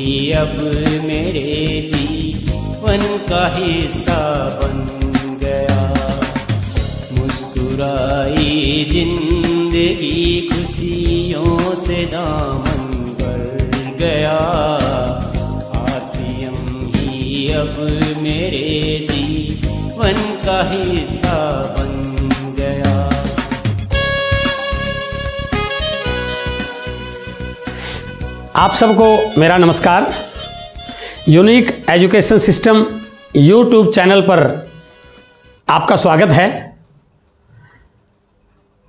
ही अब मेरे जीवन का हिस्सा बन गया। मुस्कुराई जिंदगी खुशियों से दामन भर गया। आरसीएम ही अब मेरे जीवन का हिस्सा बन गया। आप सबको मेरा नमस्कार। Unique education system YouTube channel पर आपका स्वागत है।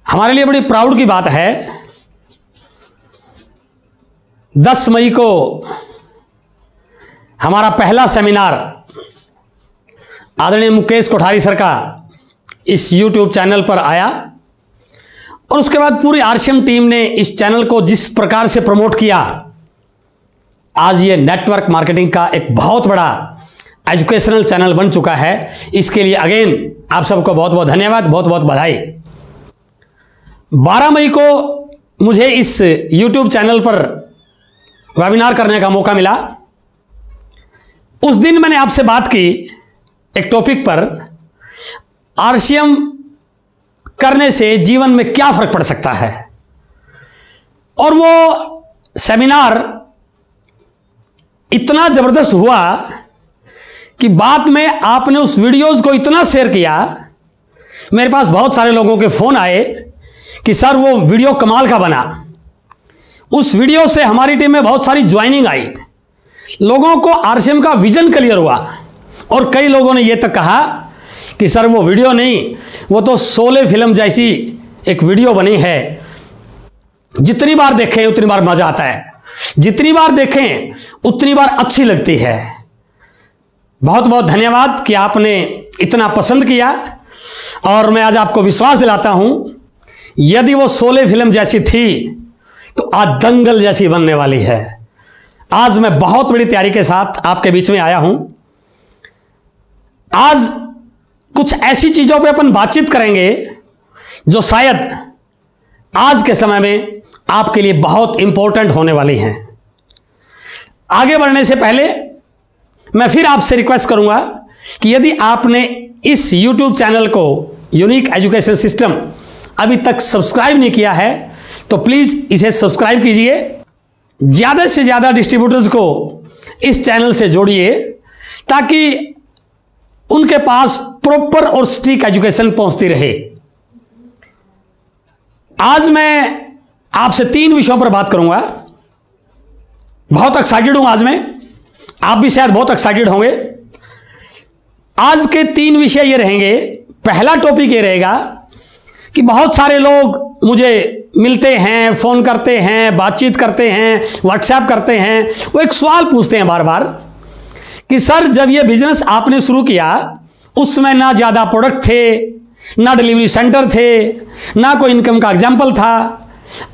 हमारे लिए बड़ी प्राउड की बात है, 10 मई को हमारा पहला सेमिनार आदरणीय मुकेश कोठारी सर का इस यूट्यूब चैनल पर आया और उसके बाद पूरी आरसीएम टीम ने इस चैनल को जिस प्रकार से प्रमोट किया, आज ये नेटवर्क मार्केटिंग का एक बहुत बड़ा एजुकेशनल चैनल बन चुका है। इसके लिए अगेन आप सबको बहुत बहुत धन्यवाद, बहुत बहुत बधाई। 12 मई को मुझे इस YouTube चैनल पर वेबिनार करने का मौका मिला। उस दिन मैंने आपसे बात की एक टॉपिक पर, आरसीएम करने से जीवन में क्या फर्क पड़ सकता है। और वो सेमिनार इतना जबरदस्त हुआ कि बाद में आपने उस वीडियोस को इतना शेयर किया, मेरे पास बहुत सारे लोगों के फोन आए कि सर वो वीडियो कमाल का बना। उस वीडियो से हमारी टीम में बहुत सारी ज्वाइनिंग आई, लोगों को आरसीएम का विजन क्लियर हुआ और कई लोगों ने यह तक कहा कि सर वो वीडियो नहीं, वो तो शोले फिल्म जैसी एक वीडियो बनी है। जितनी बार देखें उतनी बार मजा आता है, जितनी बार देखें उतनी बार अच्छी लगती है। बहुत बहुत धन्यवाद कि आपने इतना पसंद किया। और मैं आज आपको विश्वास दिलाता हूं, यदि वो शोले फिल्म जैसी थी तो आज दंगल जैसी बनने वाली है। आज मैं बहुत बड़ी तैयारी के साथ आपके बीच में आया हूं। आज कुछ ऐसी चीजों पे अपन बातचीत करेंगे जो शायद आज के समय में आपके लिए बहुत इंपॉर्टेंट होने वाली हैं। आगे बढ़ने से पहले मैं फिर आपसे रिक्वेस्ट करूंगा कि यदि आपने इस YouTube चैनल को यूनिक एजुकेशन सिस्टम अभी तक सब्सक्राइब नहीं किया है तो प्लीज इसे सब्सक्राइब कीजिए। ज्यादा से ज्यादा डिस्ट्रीब्यूटर्स को इस चैनल से जोड़िए ताकि उनके पास प्रॉपर और स्टिक एजुकेशन पहुंचती रहे। आज मैं आपसे 3 विषयों पर बात करूंगा। बहुत एक्साइटेड हूं आज मैं, आप भी शायद बहुत एक्साइटेड होंगे। आज के 3 विषय ये रहेंगे। पहला टॉपिक ये रहेगा कि बहुत सारे लोग मुझे मिलते हैं, फोन करते हैं, बातचीत करते हैं, व्हाट्सएप करते हैं। वो एक सवाल पूछते हैं बार बार कि सर जब ये बिजनेस आपने शुरू किया उसमें ना ज्यादा प्रोडक्ट थे, ना डिलीवरी सेंटर थे, ना कोई इनकम का एग्जाम्पल था।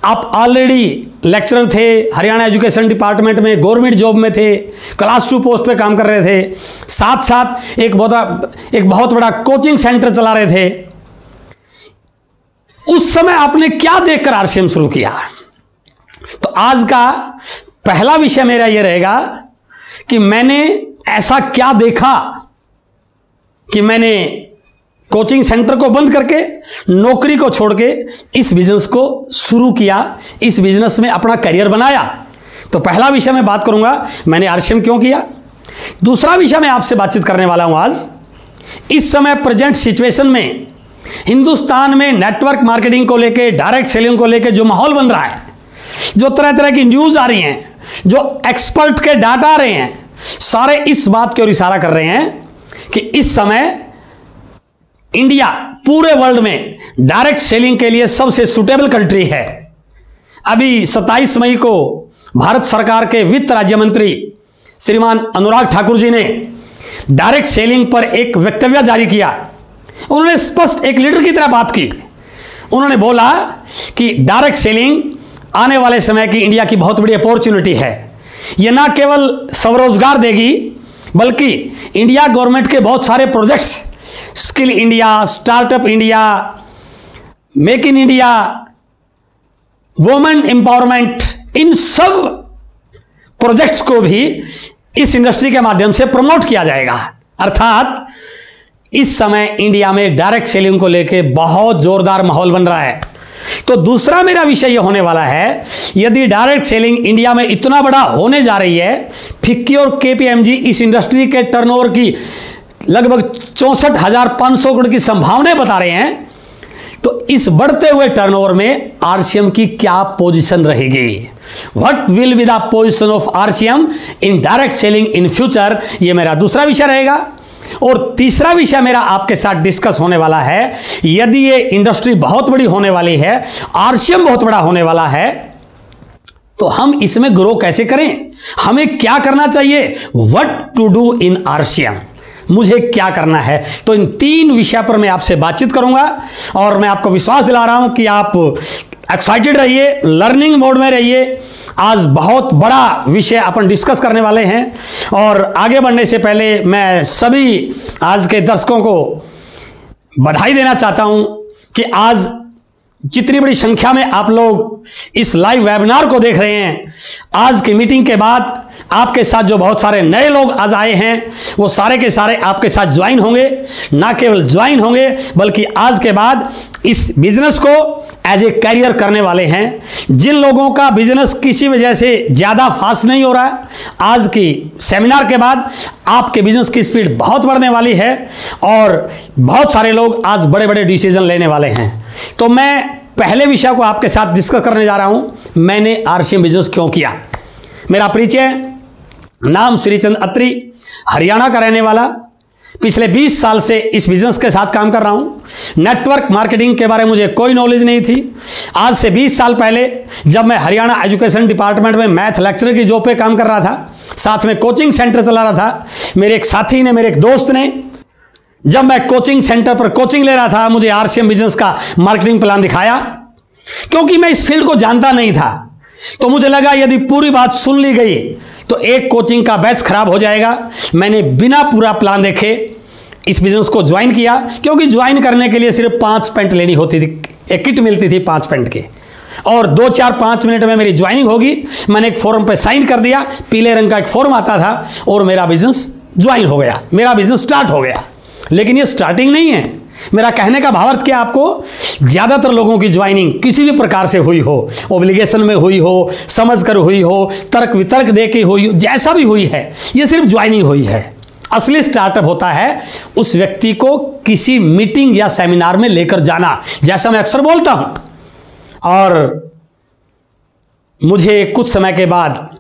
आप ऑलरेडी लेक्चरर थे, हरियाणा एजुकेशन डिपार्टमेंट में गवर्नमेंट जॉब में थे, क्लास 2 पोस्ट पे काम कर रहे थे, साथ साथ एक बहुत बड़ा कोचिंग सेंटर चला रहे थे। उस समय आपने क्या देखकर आरसीएम शुरू किया? तो आज का पहला विषय मेरा यह रहेगा कि मैंने ऐसा क्या देखा कि मैंने कोचिंग सेंटर को बंद करके, नौकरी को छोड़ के इस बिजनेस को शुरू किया, इस बिजनेस में अपना करियर बनाया। तो पहला विषय मैं बात करूंगा मैंने आरसीएम क्यों किया। दूसरा विषय मैं आपसे बातचीत करने वाला हूं आज, इस समय प्रेजेंट सिचुएशन में हिंदुस्तान में नेटवर्क मार्केटिंग को लेके, डायरेक्ट सेलिंग को लेके जो माहौल बन रहा है, जो तरह तरह की न्यूज आ रही हैं, जो एक्सपर्ट के डाटा आ रहे हैं, सारे इस बात की ओर इशारा कर रहे हैं कि इस समय इंडिया पूरे वर्ल्ड में डायरेक्ट सेलिंग के लिए सबसे सुटेबल कंट्री है। अभी 27 मई को भारत सरकार के वित्त राज्य मंत्री श्रीमान अनुराग ठाकुर जी ने डायरेक्ट सेलिंग पर एक वक्तव्य जारी किया। उन्होंने स्पष्ट एक लीडर की तरह बात की। उन्होंने बोला कि डायरेक्ट सेलिंग आने वाले समय की इंडिया की बहुत बड़ी अपॉर्चुनिटी है। यह ना केवल स्वरोजगार देगी बल्कि इंडिया गवर्नमेंट के बहुत सारे projects, skill India, startup India, make in India, women empowerment, इन सब प्रोजेक्ट्स को भी इस इंडस्ट्री के माध्यम से प्रमोट किया जाएगा। अर्थात इस समय इंडिया में डायरेक्ट सेलिंग को लेकर बहुत जोरदार माहौल बन रहा है। तो दूसरा मेरा विषय यह होने वाला है, यदि डायरेक्ट सेलिंग इंडिया में इतना बड़ा होने जा रही है, फिक्की और केपीएमजी इस इंडस्ट्री के टर्नओवर की लगभग 64,500 करोड़ की संभावनाएं बता रहे हैं, तो इस बढ़ते हुए टर्नओवर में आरसीएम की क्या पोजीशन रहेगी? What will be the position of RCM in direct selling in future? यह मेरा दूसरा विषय रहेगा। और तीसरा विषय मेरा आपके साथ डिस्कस होने वाला है, यदि ये इंडस्ट्री बहुत बड़ी होने वाली है, आरसीएम बहुत बड़ा होने वाला है, तो हम इसमें ग्रो कैसे करें, हमें क्या करना चाहिए, what to do in RCM, मुझे क्या करना है। तो इन 3 विषय पर मैं आपसे बातचीत करूंगा और मैं आपको विश्वास दिला रहा हूं कि आप एक्साइटेड रहिए, लर्निंग मोड में रहिए। आज बहुत बड़ा विषय अपन डिस्कस करने वाले हैं और आगे बढ़ने से पहले मैं सभी आज के दर्शकों को बधाई देना चाहता हूं कि आज जितनी बड़ी संख्या में आप लोग इस लाइव वेबिनार को देख रहे हैं, आज की मीटिंग के बाद आपके साथ जो बहुत सारे नए लोग आज आए हैं, वो सारे के सारे आपके साथ ज्वाइन होंगे। ना केवल ज्वाइन होंगे बल्कि आज के बाद इस बिजनेस को एज ए कैरियर करने वाले हैं। जिन लोगों का बिजनेस किसी वजह से ज़्यादा फास्ट नहीं हो रहा है, आज की सेमिनार के बाद आपके बिजनेस की स्पीड बहुत बढ़ने वाली है और बहुत सारे लोग आज बड़े बड़े डिसीजन लेने वाले हैं। तो मैं पहले विषय को आपके साथ डिस्कस करने जा रहा हूं, मैंने आरसीएम बिजनेस क्यों किया। मेरा परिचय, नाम श्रीचंद अत्री, हरियाणा का रहने वाला, पिछले 20 साल से इस बिजनेस के साथ काम कर रहा हूं। नेटवर्क मार्केटिंग के बारे में मुझे कोई नॉलेज नहीं थी। आज से 20 साल पहले जब मैं हरियाणा एजुकेशन डिपार्टमेंट में मैथ लेक्चरर की जॉब पे काम कर रहा था, साथ में कोचिंग सेंटर चला रहा था, मेरे एक साथी ने, मेरे एक दोस्त ने, जब मैं कोचिंग सेंटर पर कोचिंग ले रहा था, मुझे आरसीएम बिजनेस का मार्केटिंग प्लान दिखाया। क्योंकि मैं इस फील्ड को जानता नहीं था, तो मुझे लगा यदि पूरी बात सुन ली गई तो एक कोचिंग का बैच खराब हो जाएगा। मैंने बिना पूरा प्लान देखे इस बिजनेस को ज्वाइन किया, क्योंकि ज्वाइन करने के लिए सिर्फ 5 पेंट लेनी होती थी, एक किट मिलती थी 5 पेंट की, और 2-4-5 मिनट में मेरी ज्वाइनिंग होगी। मैंने एक फॉर्म पे साइन कर दिया, पीले रंग का एक फॉर्म आता था, और मेरा बिजनेस ज्वाइन हो गया, मेरा बिजनेस स्टार्ट हो गया। लेकिन ये स्टार्टिंग नहीं है। मेरा कहने का भावार्थ क्या, आपको ज्यादातर लोगों की ज्वाइनिंग किसी भी प्रकार से हुई हो, ओब्लिगेशन में हुई हो, समझकर हुई हो, तर्क वितर्क दे के हुई हो, जैसा भी हुई है, ये सिर्फ ज्वाइनिंग हुई है। असली स्टार्टअप होता है उस व्यक्ति को किसी मीटिंग या सेमिनार में लेकर जाना, जैसा मैं अक्सर बोलता हूं। और मुझे कुछ समय के बाद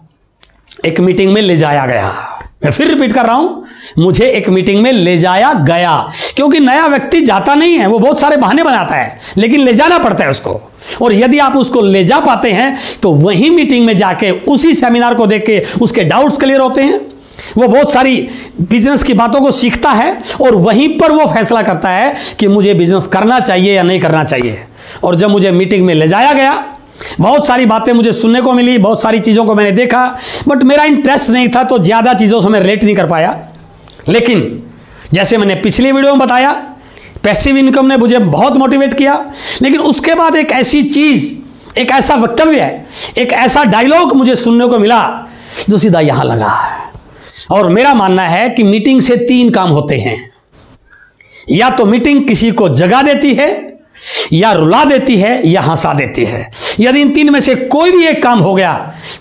एक मीटिंग में ले जाया गया। मैं फिर रिपीट कर रहा हूं, मुझे एक मीटिंग में ले जाया गया, क्योंकि नया व्यक्ति जाता नहीं है, वो बहुत सारे बहाने बनाता है, लेकिन ले जाना पड़ता है उसको। और यदि आप उसको ले जा पाते हैं तो वही मीटिंग में जाके उसी सेमिनार को देख के उसके डाउट्स क्लियर होते हैं, वो बहुत सारी बिजनेस की बातों को सीखता है और वहीं पर वो फैसला करता है कि मुझे बिजनेस करना चाहिए या नहीं करना चाहिए। और जब मुझे मीटिंग में ले जाया गया, बहुत सारी बातें मुझे सुनने को मिली, बहुत सारी चीज़ों को मैंने देखा, बट मेरा इंटरेस्ट नहीं था, तो ज़्यादा चीज़ों से मैं रिलेट नहीं कर पाया। लेकिन जैसे मैंने पिछली वीडियो में बताया, पैसिव इनकम ने मुझे बहुत मोटिवेट किया। लेकिन उसके बाद एक ऐसी चीज़, एक ऐसा वक्तव्य है, एक ऐसा डायलॉग मुझे सुनने को मिला जो सीधा यहाँ लगा। और मेरा मानना है कि मीटिंग से 3 काम होते हैं, या तो मीटिंग किसी को जगा देती है, या रुला देती है, या हंसा देती है। यदि इन 3 में से कोई भी एक काम हो गया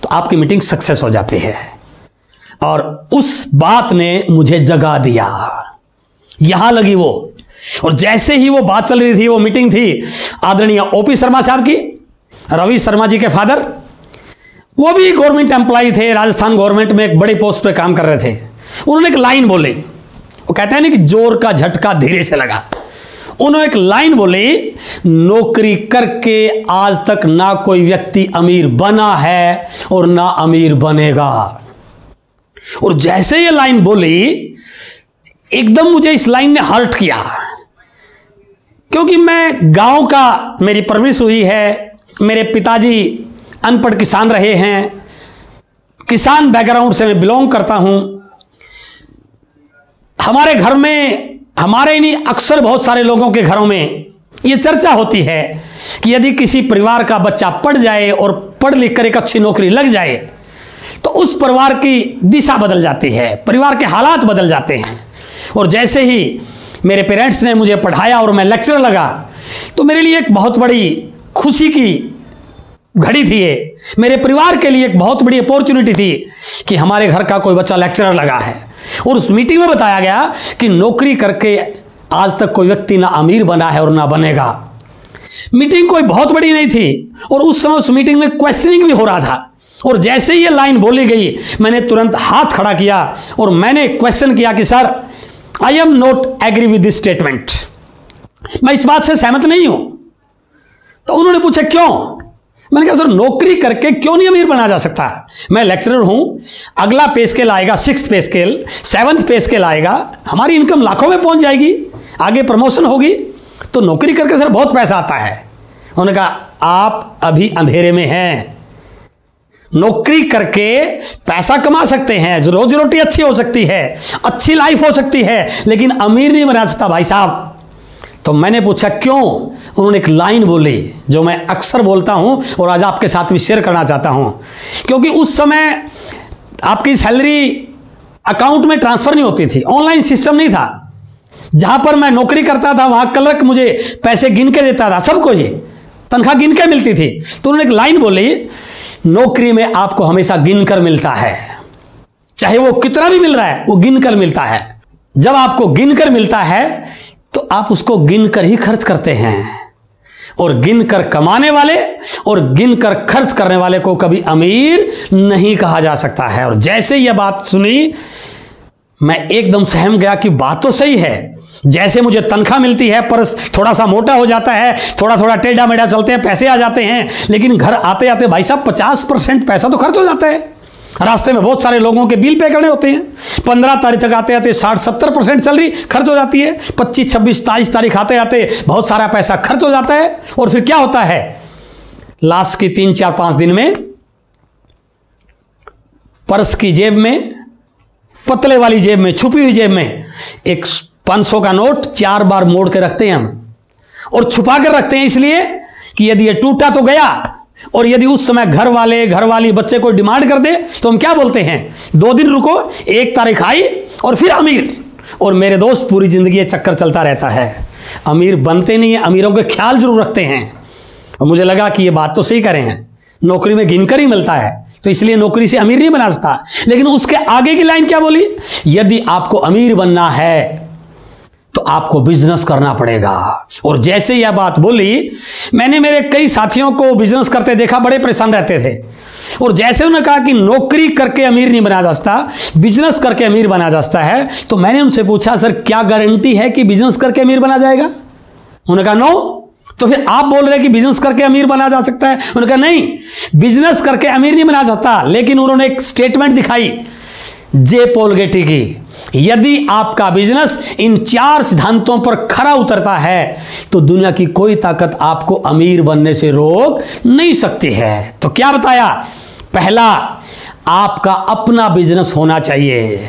तो आपकी मीटिंग सक्सेस हो जाती है। और उस बात ने मुझे जगा दिया, यहां लगी वो। और जैसे ही वो बात चल रही थी, वो मीटिंग थी आदरणीय ओपी शर्मा साहब की, रवि शर्मा जी के फादर, वो भी गवर्नमेंट एम्प्लॉय थे, राजस्थान गवर्नमेंट में एक बड़ी पोस्ट पे काम कर रहे थे। उन्होंने एक लाइन बोली, वो कहते हैं ना कि जोर का झटका धीरे से लगा। उन्होंने एक लाइन बोली, नौकरी करके आज तक ना कोई व्यक्ति अमीर बना है और ना अमीर बनेगा। और जैसे ये लाइन बोली, एकदम मुझे इस लाइन ने हर्ट किया, क्योंकि मैं गांव का, मेरी परवरिश हुई है, मेरे पिताजी अनपढ़ किसान रहे हैं, किसान बैकग्राउंड से मैं बिलोंग करता हूं। हमारे घर में, हमारे नहीं, अक्सर बहुत सारे लोगों के घरों में ये चर्चा होती है कि यदि किसी परिवार का बच्चा पढ़ जाए और पढ़ लिख कर एक अच्छी नौकरी लग जाए तो उस परिवार की दिशा बदल जाती है, परिवार के हालात बदल जाते हैं। और जैसे ही मेरे पेरेंट्स ने मुझे पढ़ाया और मैं लेक्चरर लगा, तो मेरे लिए एक बहुत बड़ी खुशी की घड़ी थी ये। मेरे परिवार के लिए एक बहुत बड़ी अपॉर्चुनिटी थी कि हमारे घर का कोई बच्चा लेक्चरर लगा है। और उस मीटिंग में बताया गया कि नौकरी करके आज तक कोई व्यक्ति ना अमीर बना है और ना बनेगा। मीटिंग कोई बहुत बड़ी नहीं थी और उस समय उस मीटिंग में क्वेश्चनिंग भी हो रहा था। और जैसे ही ये लाइन बोली गई, मैंने तुरंत हाथ खड़ा किया और मैंने क्वेश्चन किया कि sir, I am not agree with this statement, मैं इस बात से सहमत नहीं हूं। तो उन्होंने पूछा क्यों? मैंने कहा सर, नौकरी करके क्यों नहीं अमीर बना जा सकता? मैं लेक्चरर हूं, अगला पे स्केल आएगा 6th पे स्केल, 7th पे स्केल आएगा, हमारी इनकम लाखों में पहुंच जाएगी, आगे प्रमोशन होगी, तो नौकरी करके सर बहुत पैसा आता है। उन्होंने कहा आप अभी अंधेरे में हैं। नौकरी करके पैसा कमा सकते हैं, रोजी रोटी अच्छी हो सकती है, अच्छी लाइफ हो सकती है, लेकिन अमीर नहीं बना सकता भाई साहब। तो मैंने पूछा क्यों? उन्होंने एक लाइन बोली जो मैं अक्सर बोलता हूं और आज आपके साथ भी शेयर करना चाहता हूं। क्योंकि उस समय आपकी सैलरी अकाउंट में ट्रांसफर नहीं होती थी, ऑनलाइन सिस्टम नहीं था। जहां पर मैं नौकरी करता था वहां क्लर्क मुझे पैसे गिन के देता था, सबको ये तनख्वाह गिन के मिलती थी। तो उन्होंने एक लाइन बोली, नौकरी में आपको हमेशा गिन कर मिलता है, चाहे वो कितना भी मिल रहा है वो गिन कर मिलता है। जब आपको गिन कर मिलता है तो आप उसको गिन कर ही खर्च करते हैं। और गिन कर कमाने वाले और गिन कर खर्च करने वाले को कभी अमीर नहीं कहा जा सकता है। और जैसे यह बात सुनी, मैं एकदम सहम गया कि बात तो सही है। जैसे मुझे तनख्वाह मिलती है, पर्स थोड़ा सा मोटा हो जाता है, थोड़ा थोड़ा टेढ़ा मेढ़ा चलते हैं, पैसे आ जाते हैं, लेकिन घर आते आते भाई साहब 50% पैसा तो खर्च हो जाता है। रास्ते में बहुत सारे लोगों के बिल पे करने होते हैं। 15 तारीख तक आते आते 60-70% सैलरी खर्च हो जाती है। 25, 26, 27 तारीख आते आते बहुत सारा पैसा खर्च हो जाता है। और फिर क्या होता है, लास्ट की 3, 4, 5 दिन में पर्स की जेब में, पतले वाली जेब में, छुपी हुई जेब में एक 500 का नोट 4 बार मोड़ के रखते हैं हम। और छुपा कर रखते हैं इसलिए कि यदि ये टूटा तो गया, और यदि उस समय घर वाली बच्चे को डिमांड कर दे तो हम क्या बोलते हैं, 2 दिन रुको, 1 तारीख आई और फिर अमीर। और मेरे दोस्त, पूरी जिंदगी ये चक्कर चलता रहता है, अमीर बनते नहीं है, अमीरों के ख्याल जरूर रखते हैं। और मुझे लगा कि ये बात तो सही करें हैं, नौकरी में गिनकर ही मिलता है, तो इसलिए नौकरी से अमीर नहीं बना सकता। लेकिन उसके आगे की लाइन क्या बोली, यदि आपको अमीर बनना है तो आपको बिजनेस करना पड़ेगा। और जैसे यह बात बोली, मैंने मेरे कई साथियों को बिजनेस करते देखा, बड़े परेशान रहते थे। और जैसे उन्होंने कहा कि नौकरी करके अमीर नहीं बना जा सकता, बिजनेस करके अमीर बना जा सकता है, तो मैंने उनसे पूछा सर क्या गारंटी है कि बिजनेस करके अमीर बना जाएगा? उन्होंने कहा नो। तो फिर आप बोल रहे कि बिजनेस करके अमीर बना जा सकता है? उन्होंने कहा नहीं, बिजनेस करके अमीर नहीं बना सकता। लेकिन उन्होंने एक स्टेटमेंट दिखाई जे पॉल गेटी की, यदि आपका बिजनेस इन 4 सिद्धांतों पर खरा उतरता है तो दुनिया की कोई ताकत आपको अमीर बनने से रोक नहीं सकती है। तो क्या बताया? पहला, आपका अपना बिजनेस होना चाहिए।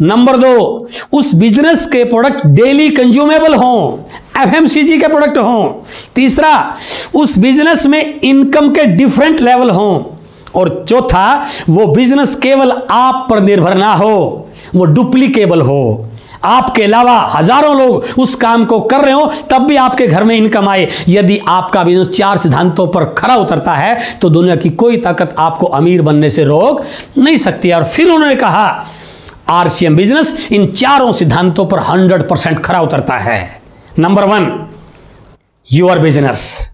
नंबर 2, उस बिजनेस के प्रोडक्ट डेली कंज्यूमेबल हों, एफएमसीजी के प्रोडक्ट हों। तीसरा, उस बिजनेस में इनकम के डिफरेंट लेवल हों। और चौथा, वो बिजनेस केवल आप पर निर्भर ना हो, वो डुप्लीकेबल हो, आपके अलावा हजारों लोग उस काम को कर रहे हो तब भी आपके घर में इनकम आए। यदि आपका बिजनेस 4 सिद्धांतों पर खरा उतरता है तो दुनिया की कोई ताकत आपको अमीर बनने से रोक नहीं सकती। और फिर उन्होंने कहा, आरसीएम बिजनेस इन 4 सिद्धांतों पर 100% खरा उतरता है। Number 1, your business.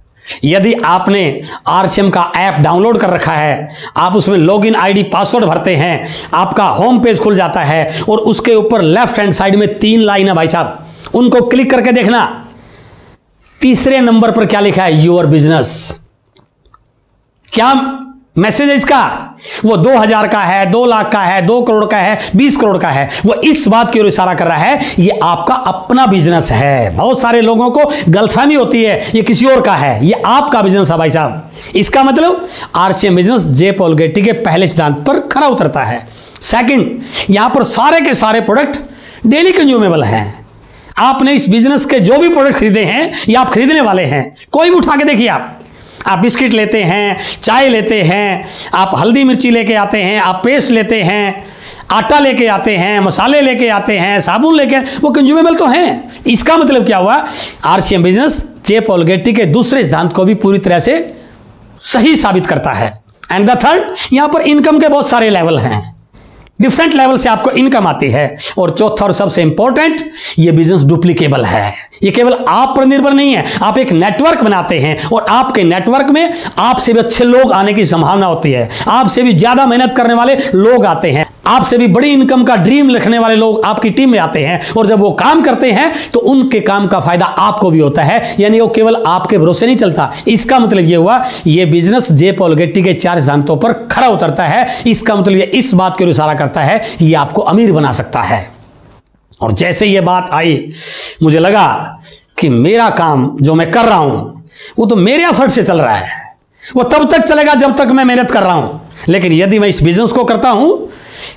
यदि आपने आरसीएम का ऐप डाउनलोड कर रखा है, आप उसमें लॉगिन आईडी पासवर्ड भरते हैं, आपका होम पेज खुल जाता है और उसके ऊपर लेफ्ट हैंड साइड में 3 लाइन है भाई साहब, उनको क्लिक करके देखना। तीसरे नंबर पर क्या लिखा है, योर बिजनेस। क्या मैसेज है इसका? वो 2000 का है, 2 लाख का है, 2 करोड़ का है, 20 करोड़ का है, वो इस बात की ओर इशारा कर रहा है ये आपका अपना बिजनेस है। बहुत सारे लोगों को गलतफहमी होती है ये किसी और का है, ये आपका बिजनेस है भाई साहब। इसका मतलब आरसीएम बिजनेस जे पॉल गेटी के पहले सिद्धांत पर खरा उतरता है। सेकंड, यहां पर सारे के सारे प्रोडक्ट डेली कंज्यूमेबल हैं। आपने इस बिजनेस के जो भी प्रोडक्ट खरीदे हैं या आप खरीदने वाले हैं, कोई भी उठा के देखिए आप बिस्किट लेते हैं, चाय लेते हैं, आप हल्दी मिर्ची लेके आते हैं, आप पेस्ट लेते हैं, आटा लेके आते हैं, मसाले लेके आते हैं, साबुन लेके, वो कंज्यूमेबल तो हैं। इसका मतलब क्या हुआ, आरसीएम बिजनेस जे पॉल गेट्टी के दूसरे सिद्धांत को भी पूरी तरह से सही साबित करता है। एंड द थर्ड, यहां पर इनकम के बहुत सारे लेवल हैं, डिफरेंट लेवल से आपको इनकम आती है। और चौथा और सबसे इंपॉर्टेंट, ये बिजनेस डुप्लीकेबल है। ये केवल आप पर निर्भर नहीं है, आप एक नेटवर्क बनाते हैं और आपके नेटवर्क में आपसे भी अच्छे लोग आने की संभावना होती है, आपसे भी ज्यादा मेहनत करने वाले लोग आते हैं, आपसे भी बड़ी इनकम का ड्रीम लिखने वाले लोग आपकी टीम में आते हैं। और जब वो काम करते हैं तो उनके काम का फायदा आपको भी होता है, यानी वो केवल आपके भरोसे नहीं चलता। इसका मतलब ये हुआ, ये बिजनेस जे पॉल गेट्टी के 4 सिद्धांतों पर खरा उतरता है। इसका मतलब ये इस बात की ओर इशारा करता है, ये आपको अमीर बना सकता है। और जैसे ये बात आई, मुझे लगा कि मेरा काम जो मैं कर रहा हूं वो तो मेरे एफर्ट से चल रहा है, वो तब तक चलेगा जब तक मैं मेहनत कर रहा हूं, लेकिन यदि मैं इस बिजनेस को करता हूं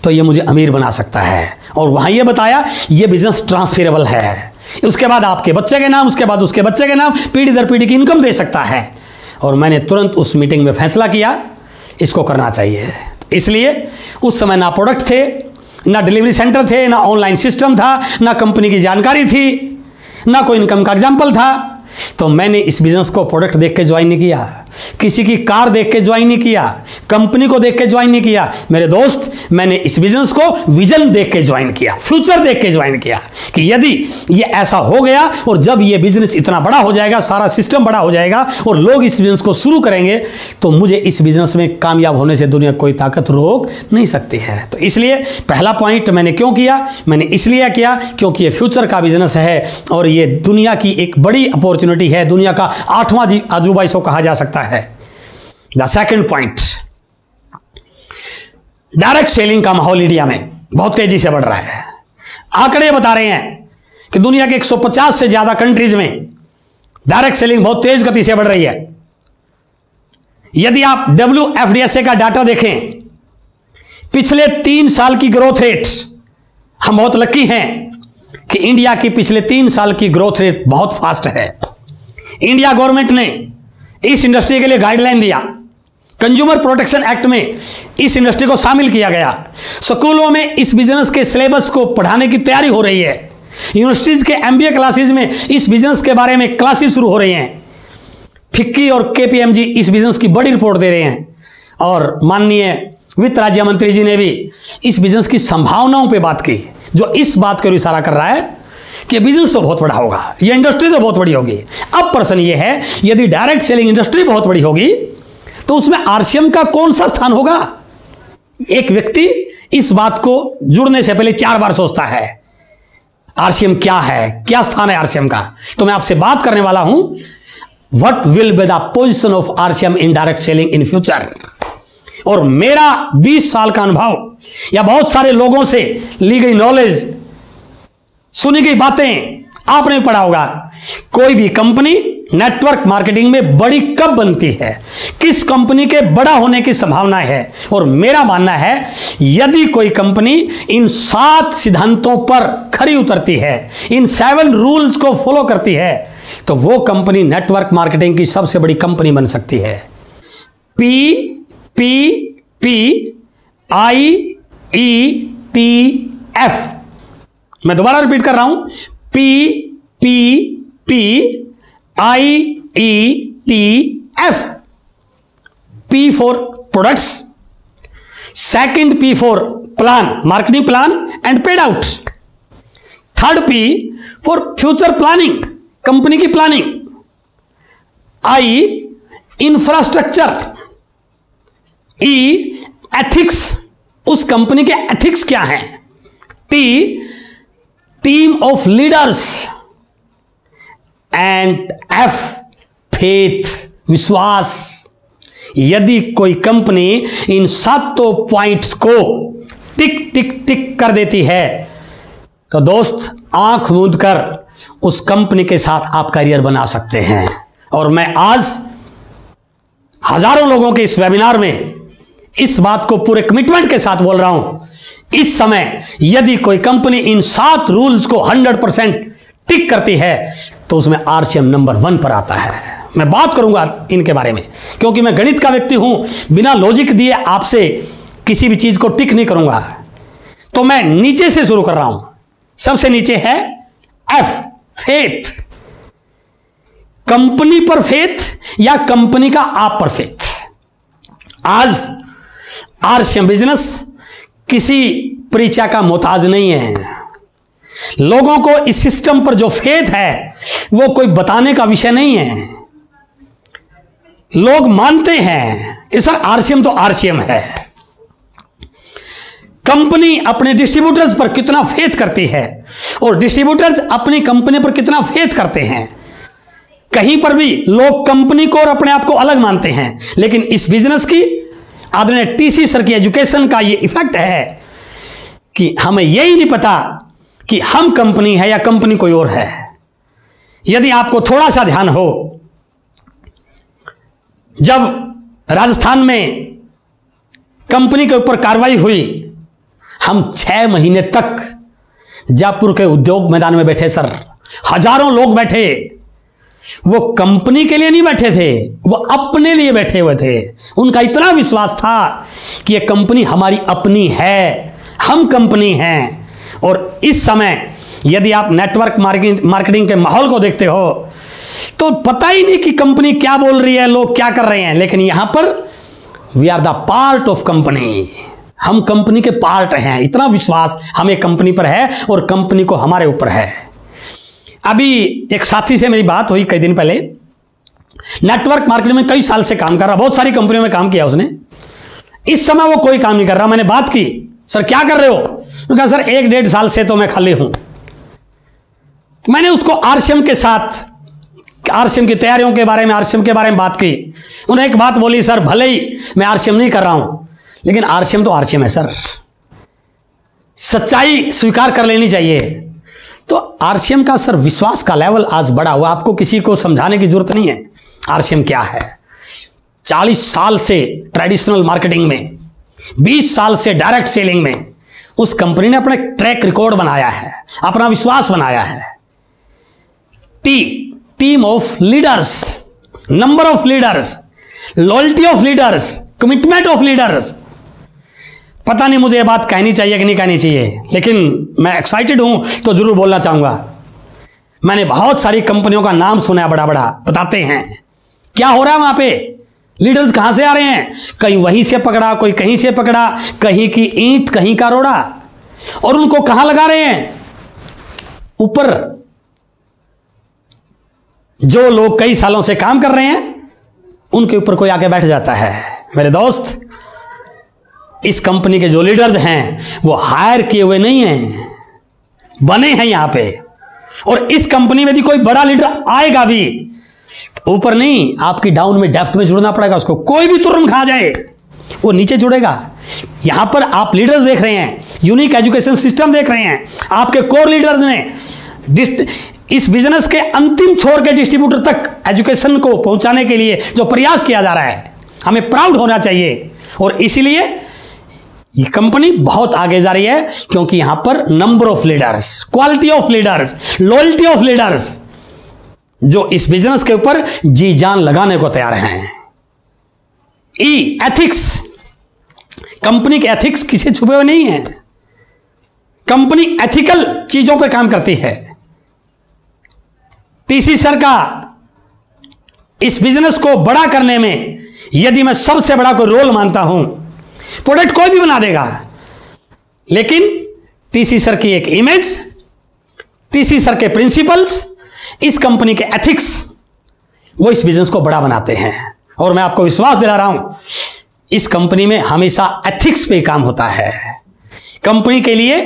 तो ये मुझे अमीर बना सकता है। और वहां ये बताया, ये बिजनेस ट्रांसफरेबल है, उसके बाद आपके बच्चे के नाम, उसके बाद उसके बच्चे के नाम, पीढ़ी दर पीढ़ी की इनकम दे सकता है। और मैंने तुरंत उस मीटिंग में फैसला किया, इसको करना चाहिए। इसलिए उस समय ना प्रोडक्ट थे, ना डिलीवरी सेंटर थे, ना ऑनलाइन सिस्टम था, ना कंपनी की जानकारी थी, ना कोई इनकम का एग्जाम्पल था। तो मैंने इस बिजनेस को प्रोडक्ट देख के ज्वाइन नहीं किया, किसी की कार देख के ज्वाइन नहीं किया, कंपनी को देख के ज्वाइन नहीं किया। मेरे दोस्त, मैंने इस बिजनेस को विजन देख के ज्वाइन किया, फ्यूचर देख के ज्वाइन किया कि यदि ये ऐसा हो गया और जब ये बिजनेस इतना बड़ा हो जाएगा, सारा सिस्टम बड़ा हो जाएगा और लोग इस बिजनेस को शुरू करेंगे, तो मुझे इस बिजनेस में कामयाब होने से दुनिया कोई ताकत रोक नहीं सकती है। तो इसलिए पहला पॉइंट मैंने क्यों किया, मैंने इसलिए किया क्योंकि ये फ्यूचर का बिजनेस है और ये दुनिया की एक बड़ी अपॉर्चुनिटी है, दुनिया का 8वां अजूबा इसको कहा जा सकता है। The second point, direct selling का माहौल इंडिया में बहुत तेजी से बढ़ रहा है। आंकड़े बता रहे हैं कि दुनिया के 150 से ज्यादा कंट्रीज में डायरेक्ट सेलिंग बहुत तेज गति से बढ़ रही है। यदि आप WFDSA का डाटा देखें, पिछले 3 साल की ग्रोथ रेट, हम बहुत लकी हैं कि इंडिया की पिछले 3 साल की ग्रोथ रेट बहुत फास्ट है। इंडिया गवर्नमेंट ने इस इंडस्ट्री के लिए गाइडलाइन दिया, कंज्यूमर प्रोटेक्शन एक्ट में इस इंडस्ट्री को शामिल किया गया, स्कूलों में इस बिजनेस के सिलेबस को पढ़ाने की तैयारी हो रही है, यूनिवर्सिटीज के MBA क्लासेस में इस बिजनेस के बारे में क्लासेस शुरू हो रही हैं, फिक्की और KPMG इस बिजनेस की बड़ी रिपोर्ट दे रहे हैं और माननीय वित्त राज्य मंत्री जी ने भी इस बिजनेस की संभावनाओं पे बात की, जो इस बात को इशारा कर रहा है कि बिजनेस तो बहुत बड़ा होगा, ये इंडस्ट्री तो बहुत बड़ी होगी। अब प्रश्न ये है, यदि डायरेक्ट सेलिंग इंडस्ट्री बहुत बड़ी होगी तो उसमें आरसीएम का कौन सा स्थान होगा? एक व्यक्ति इस बात को जुड़ने से पहले 4 बार सोचता है, आरसीएम क्या है, क्या स्थान है आरसीएम का। तो मैं आपसे बात करने वाला हूं, what will be the position of RCM in direct selling in future. और मेरा 20 साल का अनुभव या बहुत सारे लोगों से ली गई नॉलेज, सुनी गई बातें आपने पढ़ा होगा, कोई भी कंपनी नेटवर्क मार्केटिंग में बड़ी कब बनती है, किस कंपनी के बड़ा होने की संभावना है। और मेरा मानना है, यदि कोई कंपनी इन 7 सिद्धांतों पर खरी उतरती है, इन 7 रूल्स को फॉलो करती है, तो वो कंपनी नेटवर्क मार्केटिंग की सबसे बड़ी कंपनी बन सकती है। PPPIETF, मैं दोबारा रिपीट कर रहा हूं, PPPIETF। P for products, second P for plan, marketing plan and paid out, third P for future planning, company की planning, I infrastructure, E ethics, उस कंपनी के एथिक्स क्या हैं, T team of leaders and F faith, विश्वास। यदि कोई company इन 7 points को टिक टिक टिक कर देती है तो दोस्त आंख मूंद कर उस कंपनी के साथ आप करियर बना सकते हैं। और मैं आज हजारों लोगों के इस वेबिनार में इस बात को पूरे कमिटमेंट के साथ बोल रहा हूं, इस समय यदि कोई कंपनी इन 7 रूल्स को 100% टिक करती है तो उसमें आरसीएम नंबर 1 पर आता है। मैं बात करूंगा इनके बारे में, क्योंकि मैं गणित का व्यक्ति हूं, बिना लॉजिक दिए आपसे किसी भी चीज को टिक नहीं करूंगा। तो मैं नीचे से शुरू कर रहा हूं। सबसे नीचे है एफ, फेथ। कंपनी पर फेथ या कंपनी का आप पर फेथ। आज आरसीएम बिजनेस किसी परिचय का मोहताज नहीं है। लोगों को इस सिस्टम पर जो फेथ है वो कोई बताने का विषय नहीं है। लोग मानते हैं कि सर आरसीएम तो आरसीएम है। कंपनी अपने डिस्ट्रीब्यूटर्स पर कितना फेथ करती है और डिस्ट्रीब्यूटर्स अपनी कंपनी पर कितना फेथ करते हैं। कहीं पर भी लोग कंपनी को और अपने आप को अलग मानते हैं, लेकिन इस बिजनेस की आदरणीय टीसी सर की एजुकेशन का यह इफेक्ट है कि हमें यही नहीं पता कि हम कंपनी है या कंपनी कोई और है। यदि आपको थोड़ा सा ध्यान हो, जब राजस्थान में कंपनी के ऊपर कार्रवाई हुई, हम 6 महीने तक जयपुर के उद्योग मैदान में बैठे सर। हजारों लोग बैठे। वो कंपनी के लिए नहीं बैठे थे, वो अपने लिए बैठे हुए थे। उनका इतना विश्वास था कि ये कंपनी हमारी अपनी है, हम कंपनी हैं। और इस समय यदि आप नेटवर्क मार्केटिंग के माहौल को देखते हो तो पता ही नहीं कि कंपनी क्या बोल रही है, लोग क्या कर रहे हैं, लेकिन यहां पर we are the part of company. हम कंपनी के पार्ट हैं। इतना विश्वास हमें कंपनी पर है और कंपनी को हमारे ऊपर है। अभी एक साथी से मेरी बात हुई कई दिन पहले। नेटवर्क मार्केटिंग में कई साल से काम कर रहा, बहुत सारी कंपनियों में काम किया उसने। इस समय वो कोई काम नहीं कर रहा। मैंने बात की, सर क्या कर रहे हो? उसने कहा सर 1-1.5 साल से तो मैं खाली हूं। मैंने उसको आरसीएम के साथ, आरसीएम की तैयारियों के बारे में, आरसीएम के बारे में बात की। उन्होंने एक बात बोली, सर भले ही मैं आरसीएम नहीं कर रहा हूं, लेकिन आरसीएम तो आरसीएम है सर। सच्चाई स्वीकार कर लेनी चाहिए। तो आरसीएम का सर विश्वास का लेवल आज बढ़ा हुआ। आपको किसी को समझाने की जरूरत नहीं है आरसीएम क्या है। 40 साल से ट्रेडिशनल मार्केटिंग में, 20 साल से डायरेक्ट सेलिंग में उस कंपनी ने अपना ट्रैक रिकॉर्ड बनाया है, अपना विश्वास बनाया है। Team of leaders, number of leaders, loyalty of leaders, commitment of leaders. पता नहीं मुझे ये बात कहनी चाहिए कि नहीं कहनी चाहिए, लेकिन मैं एक्साइटेड हूं तो जरूर बोलना चाहूंगा। मैंने बहुत सारी कंपनियों का नाम सुना, बड़ा बड़ा बताते हैं क्या हो रहा है वहां पे। लीडर्स कहां से आ रहे हैं? कहीं वहीं से पकड़ा, कोई कहीं से पकड़ा, कहीं की ईंट कहीं का रोड़ा, और उनको कहां लगा रहे हैं? ऊपर। जो लोग कई सालों से काम कर रहे हैं उनके ऊपर कोई आके बैठ जाता है। मेरे दोस्त, इस कंपनी के जो लीडर्स हैं वो हायर किए हुए नहीं हैं, बने हैं यहां पे। और इस कंपनी में यदि कोई बड़ा लीडर आएगा भी तो ऊपर नहीं, आपकी डाउन में, डेप्थ में जुड़ना पड़ेगा उसको। कोई भी तुरंत खा जाए वो नीचे जुड़ेगा। यहां पर आप लीडर्स देख रहे हैं, यूनिक एजुकेशन सिस्टम देख रहे हैं। आपके कोर लीडर्स ने इस बिजनेस के अंतिम छोर के डिस्ट्रीब्यूटर तक एजुकेशन को पहुंचाने के लिए जो प्रयास किया जा रहा है, हमें प्राउड होना चाहिए। और इसीलिए ये कंपनी बहुत आगे जा रही है, क्योंकि यहां पर number of leaders, quality of leaders, loyalty of leaders जो इस बिजनेस के ऊपर जी जान लगाने को तैयार हैं। एथिक्स, कंपनी के एथिक्स किसी छुपे हुए नहीं है। कंपनी एथिकल चीजों पर काम करती है। टीसी सर का इस बिजनेस को बड़ा करने में यदि मैं सबसे बड़ा कोई रोल मानता हूं, प्रोडक्ट कोई भी बना देगा, लेकिन टीसी सर की एक इमेज, टीसी सर के प्रिंसिपल्स, इस कंपनी के एथिक्स, वो इस बिजनेस को बड़ा बनाते हैं। और मैं आपको विश्वास दिला रहा हूं, इस कंपनी में हमेशा एथिक्स पे काम होता है। कंपनी के लिए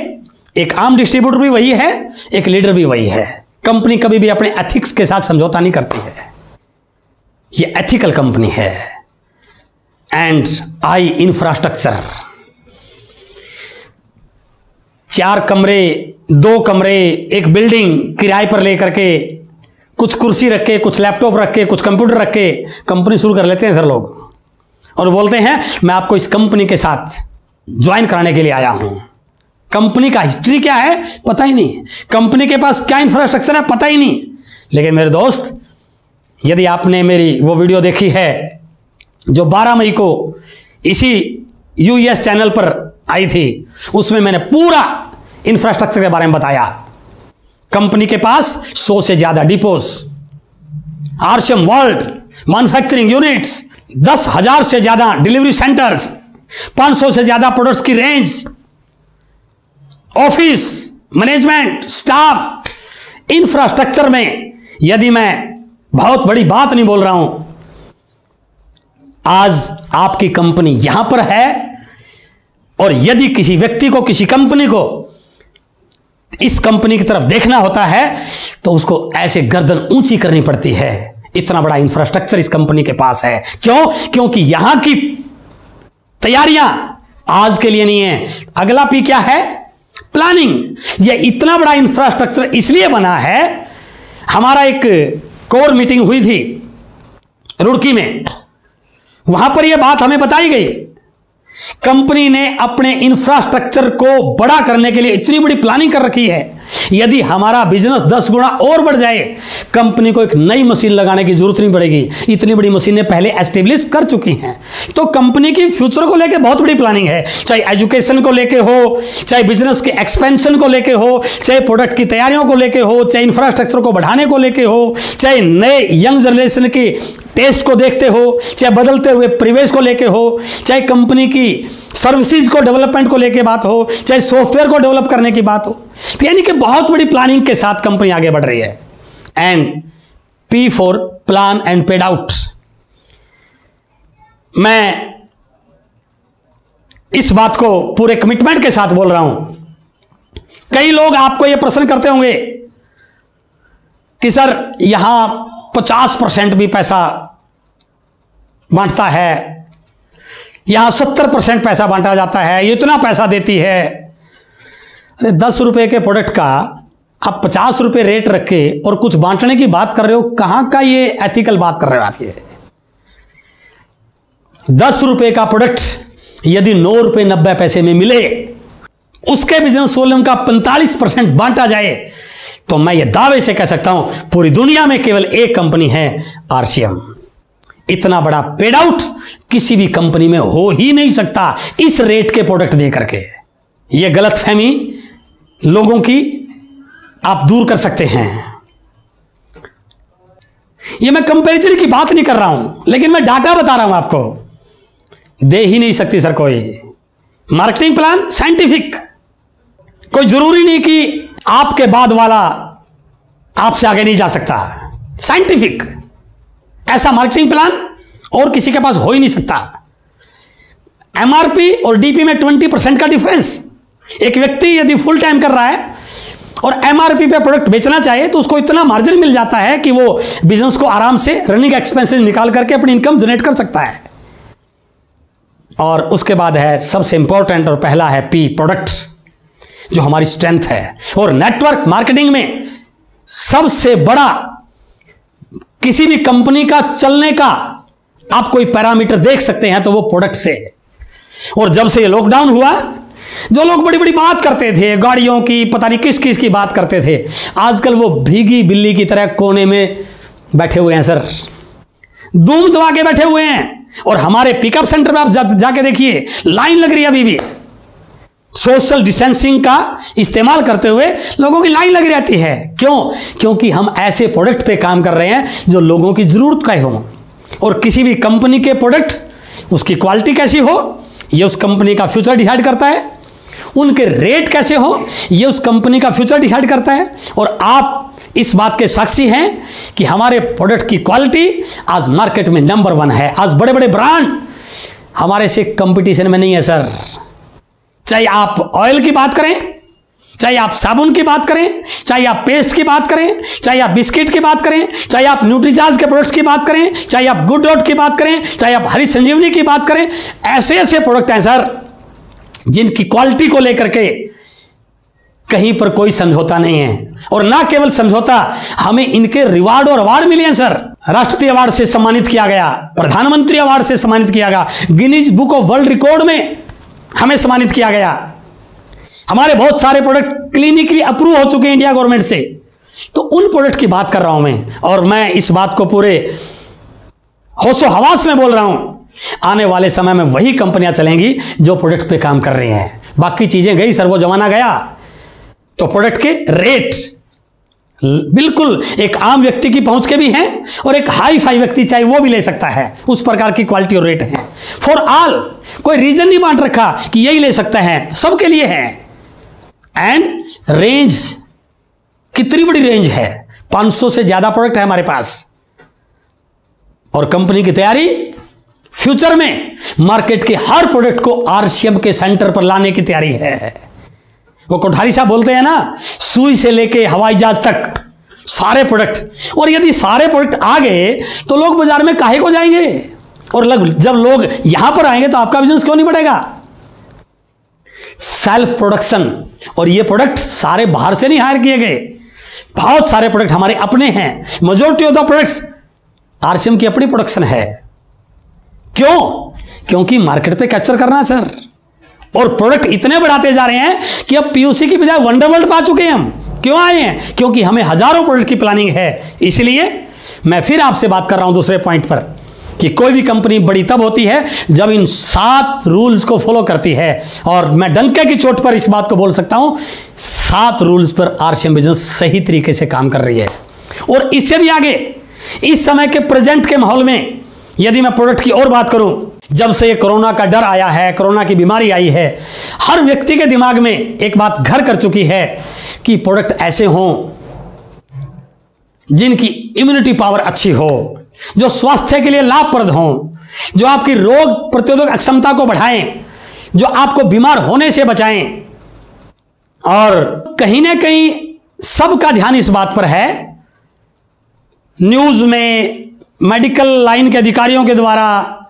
एक आम डिस्ट्रीब्यूटर भी वही है, एक लीडर भी वही है। कंपनी कभी भी अपने एथिक्स के साथ समझौता नहीं करती है। ये एथिकल कंपनी है। एंड आई इंफ्रास्ट्रक्चर, 4 कमरे, 2 कमरे, एक बिल्डिंग किराए पर लेकर के, कुछ कुर्सी रख के, कुछ लैपटॉप रख के, कुछ कंप्यूटर रख के कंपनी शुरू कर लेते हैं सर लोग, और बोलते हैं मैं आपको इस कंपनी के साथ ज्वाइन कराने के लिए आया हूं। कंपनी का हिस्ट्री क्या है पता ही नहीं, कंपनी के पास क्या इंफ्रास्ट्रक्चर है पता ही नहीं। लेकिन मेरे दोस्त, यदि आपने मेरी वो वीडियो देखी है जो 12 मई को इसी यूएस चैनल पर आई थी, उसमें मैंने पूरा इंफ्रास्ट्रक्चर के बारे में बताया। कंपनी के पास 100 से ज्यादा depots, RCM world manufacturing units, 10,000 से ज्यादा डिलीवरी सेंटर्स, 500 से ज्यादा प्रोडक्ट्स की range, office management staff, infrastructure में। यदि मैं बहुत बड़ी बात नहीं बोल रहा हूं, आज आपकी कंपनी यहां पर है, और यदि किसी व्यक्ति को, किसी कंपनी को इस कंपनी की तरफ देखना होता है तो उसको ऐसे गर्दन ऊंची करनी पड़ती है। इतना बड़ा इंफ्रास्ट्रक्चर इस कंपनी के पास है। क्यों? क्योंकि यहां की तैयारियां आज के लिए नहीं है। अगला पी क्या है? प्लानिंग। यह इतना बड़ा इंफ्रास्ट्रक्चर इसलिए बना है, हमारा एक कोर मीटिंग हुई थी रुड़की में, वहां पर यह बात हमें बताई गई, कंपनी ने अपने इंफ्रास्ट्रक्चर को बड़ा करने के लिए इतनी बड़ी प्लानिंग कर रखी है। यदि हमारा बिजनेस 10 गुना और बढ़ जाए, कंपनी को एक नई मशीन लगाने की जरूरत नहीं पड़ेगी। इतनी बड़ी मशीनें पहले एस्टेब्लिश कर चुकी हैं। तो कंपनी की फ्यूचर को लेकर बहुत बड़ी प्लानिंग है, चाहे एजुकेशन को लेके हो, चाहे बिजनेस के एक्सपेंशन को लेके हो, चाहे प्रोडक्ट की तैयारियों को लेके हो, चाहे इंफ्रास्ट्रक्चर को बढ़ाने को लेके हो, चाहे नए यंग जनरेशन की टेस्ट को देखते हो, चाहे बदलते हुए परिवेश को लेके हो, चाहे कंपनी की सर्विसेज को डेवलपमेंट को लेके बात हो, चाहे सॉफ्टवेयर को डेवलप करने की बात हो। तो यानी कि बहुत बड़ी प्लानिंग के साथ कंपनी आगे बढ़ रही है। And P for plan and paid out. मैं इस बात को पूरे कमिटमेंट के साथ बोल रहा हूं। कई लोग आपको यह प्रश्न करते होंगे कि सर यहां 50% भी पैसा बांटता है, यहां 70% पैसा बांटा जाता है, इतना पैसा देती है। अरे 10 रुपए के प्रोडक्ट का आप 50 रुपए रेट रख के और कुछ बांटने की बात कर रहे हो, कहां का ये एथिकल बात कर रहे हो आप? ये 10 रुपए का प्रोडक्ट यदि 9 रुपए 90 पैसे में मिले, उसके बिजनेस वॉल्यूम का 45% बांटा जाए, तो मैं ये दावे से कह सकता हूं पूरी दुनिया में केवल एक कंपनी है, आरसीएम। इतना बड़ा पेड आउट किसी भी कंपनी में हो ही नहीं सकता इस रेट के प्रोडक्ट दे करके। यह गलतफहमी लोगों की आप दूर कर सकते हैं। यह मैं कंपैरिजन की बात नहीं कर रहा हूं, लेकिन मैं डाटा बता रहा हूं आपको। दे ही नहीं सकती सर कोई मार्केटिंग प्लान साइंटिफिक। कोई जरूरी नहीं कि आपके बाद वाला आपसे आगे नहीं जा सकता। साइंटिफिक ऐसा मार्केटिंग प्लान और किसी के पास हो ही नहीं सकता। एमआरपी और डीपी में 20% का डिफरेंस। एक व्यक्ति यदि फुल टाइम कर रहा है और एमआरपी पे प्रोडक्ट बेचना चाहे तो उसको इतना मार्जिन मिल जाता है कि वो बिजनेस को आराम से रनिंग एक्सपेंसेस निकाल करके अपनी इनकम जनरेट कर सकता है। और उसके बाद है सबसे इंपॉर्टेंट और पहला है पी, प्रोडक्ट, जो हमारी स्ट्रेंथ है। और नेटवर्क मार्केटिंग में सबसे बड़ा किसी भी कंपनी का चलने का आप कोई पैरामीटर देख सकते हैं तो वो प्रोडक्ट से। और जब से ये लॉकडाउन हुआ, जो लोग बड़ी बड़ी बात करते थे, गाड़ियों की, पता नहीं किस किस की बात करते थे, आजकल वो भीगी बिल्ली की तरह कोने में बैठे हुए हैं सर, धूम दबा के बैठे हुए हैं। और हमारे पिकअप सेंटर में आप जाके देखिए, लाइन लग रही है अभी भी। सोशल डिस्टेंसिंग का इस्तेमाल करते हुए लोगों की लाइन लगी रहती है। क्यों? क्योंकि हम ऐसे प्रोडक्ट पे काम कर रहे हैं जो लोगों की जरूरत का हो। और किसी भी कंपनी के प्रोडक्ट, उसकी क्वालिटी कैसी हो, यह उस कंपनी का फ्यूचर डिसाइड करता है। उनके रेट कैसे हो, यह उस कंपनी का फ्यूचर डिसाइड करता है। और आप इस बात के साक्षी हैं कि हमारे प्रोडक्ट की क्वालिटी आज मार्केट में नंबर 1 है। आज बड़े बड़े ब्रांड हमारे से कंपटीशन में नहीं है सर। चाहे आप ऑयल की बात करें, चाहे आप साबुन की बात करें, चाहे आप पेस्ट की बात करें, चाहे आप बिस्किट की बात करें, चाहे आप न्यूट्रीचार्ज के प्रोडक्ट्स की बात करें, चाहे आप गुड डॉट की बात करें, चाहे आप हरी संजीवनी की बात करें, ऐसे ऐसे प्रोडक्ट हैं सर जिनकी क्वालिटी को लेकर के कहीं पर कोई समझौता नहीं है। और ना केवल समझौता, हमें इनके रिवार्ड और अवार्ड मिले हैं सर। राष्ट्रीय अवार्ड से सम्मानित किया गया, प्रधानमंत्री अवार्ड से सम्मानित किया गया, Guinness book of world record में हमें सम्मानित किया गया। हमारे बहुत सारे प्रोडक्ट क्लिनिकली अप्रूव हो चुके हैं इंडिया गवर्नमेंट से। तो उन प्रोडक्ट की बात कर रहा हूं मैं, और मैं इस बात को पूरे होशो हवास में बोल रहा हूं, आने वाले समय में वही कंपनियां चलेंगी जो प्रोडक्ट पे काम कर रही हैं। बाकी चीजें गई सर, वो जमाना गया। तो प्रोडक्ट के रेट बिल्कुल एक आम व्यक्ति की पहुंच के भी हैं, और एक हाई फाई व्यक्ति चाहे वो भी ले सकता है, उस प्रकार की क्वालिटी और रेट है फॉर ऑल। कोई रीजन नहीं बांट रखा कि यही ले सकते हैं, सबके लिए है। एंड रेंज, कितनी बड़ी रेंज है, 500 से ज्यादा प्रोडक्ट है हमारे पास। और कंपनी की तैयारी फ्यूचर में मार्केट के हर प्रोडक्ट को आरसीएम के सेंटर पर लाने की तैयारी है। वो कोठारी साहब बोलते हैं ना, सुई से लेके हवाई जहाज तक सारे प्रोडक्ट। और यदि सारे प्रोडक्ट आ गए तो लोग बाजार में काहे को जाएंगे, और जब लोग यहां पर आएंगे तो आपका बिजनेस क्यों नहीं बढ़ेगा। सेल्फ प्रोडक्शन, और ये प्रोडक्ट सारे बाहर से नहीं हायर किए गए, बहुत सारे प्रोडक्ट हमारे अपने हैं। Majority of the products RCM की अपनी प्रोडक्शन है। क्यों? क्योंकि मार्केट पे कैप्चर करना है सर। और प्रोडक्ट इतने बढ़ाते जा रहे हैं कि अब पीयूसी की बजाय वंडरवर्ल्ड पा चुके हैं हम। क्यों आए हैं? क्योंकि हमें हजारों प्रोडक्ट की प्लानिंग है। इसलिए मैं फिर आपसे बात कर रहा हूं दूसरे पॉइंट पर कि कोई भी कंपनी बड़ी तब होती है जब इन 7 रूल्स को फॉलो करती है। और मैं डंके की चोट पर इस बात को बोल सकता हूं, 7 रूल्स पर आरसीएम बिजनेस सही तरीके से काम कर रही है। और इससे भी आगे इस समय के प्रेजेंट के माहौल में यदि मैं प्रोडक्ट की और बात करूं, जब से ये कोरोना का डर आया है, कोरोना की बीमारी आई है, हर व्यक्ति के दिमाग में एक बात घर कर चुकी है कि प्रोडक्ट ऐसे हों जिनकी इम्यूनिटी पावर अच्छी हो, जो स्वास्थ्य के लिए लाभप्रद हों, जो आपकी रोग प्रतिरोधक क्षमता को बढ़ाएं, जो आपको बीमार होने से बचाएं। और कहीं ना कहीं सबका ध्यान इस बात पर है, न्यूज में मेडिकल लाइन के अधिकारियों के द्वारा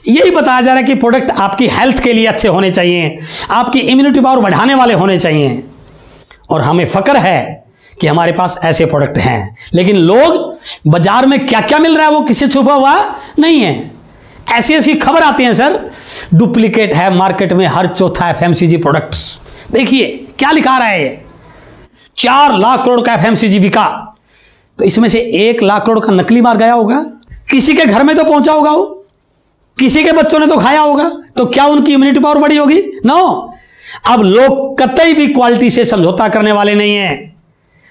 यही बताया जा रहा है कि प्रोडक्ट आपकी हेल्थ के लिए अच्छे होने चाहिए, आपकी इम्यूनिटी पावर बढ़ाने वाले होने चाहिए। और हमें फक्र है कि हमारे पास ऐसे प्रोडक्ट हैं। लेकिन लोग बाजार में क्या क्या मिल रहा है वो किसी छुपा हुआ नहीं है। ऐसी ऐसी खबर आती है सर, डुप्लीकेट है मार्केट में हर चौथा एफएमसीजी प्रोडक्ट। देखिए क्या लिखा रहा है, 4 लाख करोड़ का एफएमसीजी बिका, तो इसमें से 1 लाख करोड़ का नकली माल गया होगा, किसी के घर में तो पहुंचा होगा, वो किसी के बच्चों ने तो खाया होगा, तो क्या उनकी इम्यूनिटी पावर बढ़ी होगी? नो। अब लोग कतई भी क्वालिटी से समझौता करने वाले नहीं हैं।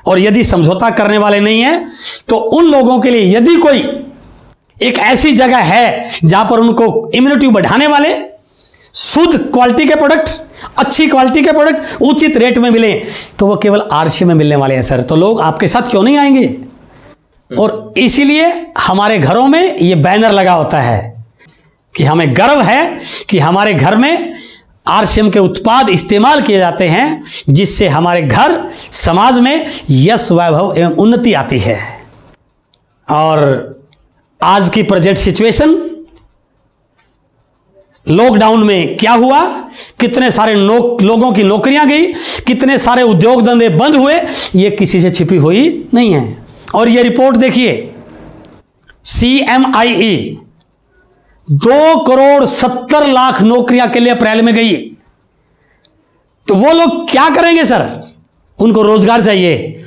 और यदि समझौता करने वाले नहीं हैं तो उन लोगों के लिए यदि कोई एक ऐसी जगह है जहां पर उनको इम्यूनिटी बढ़ाने वाले शुद्ध क्वालिटी के प्रोडक्ट, अच्छी क्वालिटी के प्रोडक्ट उचित रेट में मिले, तो वो केवल आरसीएम में मिलने वाले हैं सर। तो लोग आपके साथ क्यों नहीं आएंगे? और इसीलिए हमारे घरों में ये बैनर लगा होता है कि हमें गर्व है कि हमारे घर में आरसीएम के उत्पाद इस्तेमाल किए जाते हैं, जिससे हमारे घर समाज में यश, वैभव एवं उन्नति आती है। और आज की प्रेजेंट सिचुएशन, लॉकडाउन में क्या हुआ, कितने सारे लोगों की नौकरियां गई, कितने सारे उद्योग धंधे बंद हुए, ये किसी से छिपी हुई नहीं है। और ये रिपोर्ट देखिए, CMIE 2,70,00,000 नौकरियां के लिए अप्रैल में गई। तो वो लोग क्या करेंगे सर? उनको रोजगार चाहिए,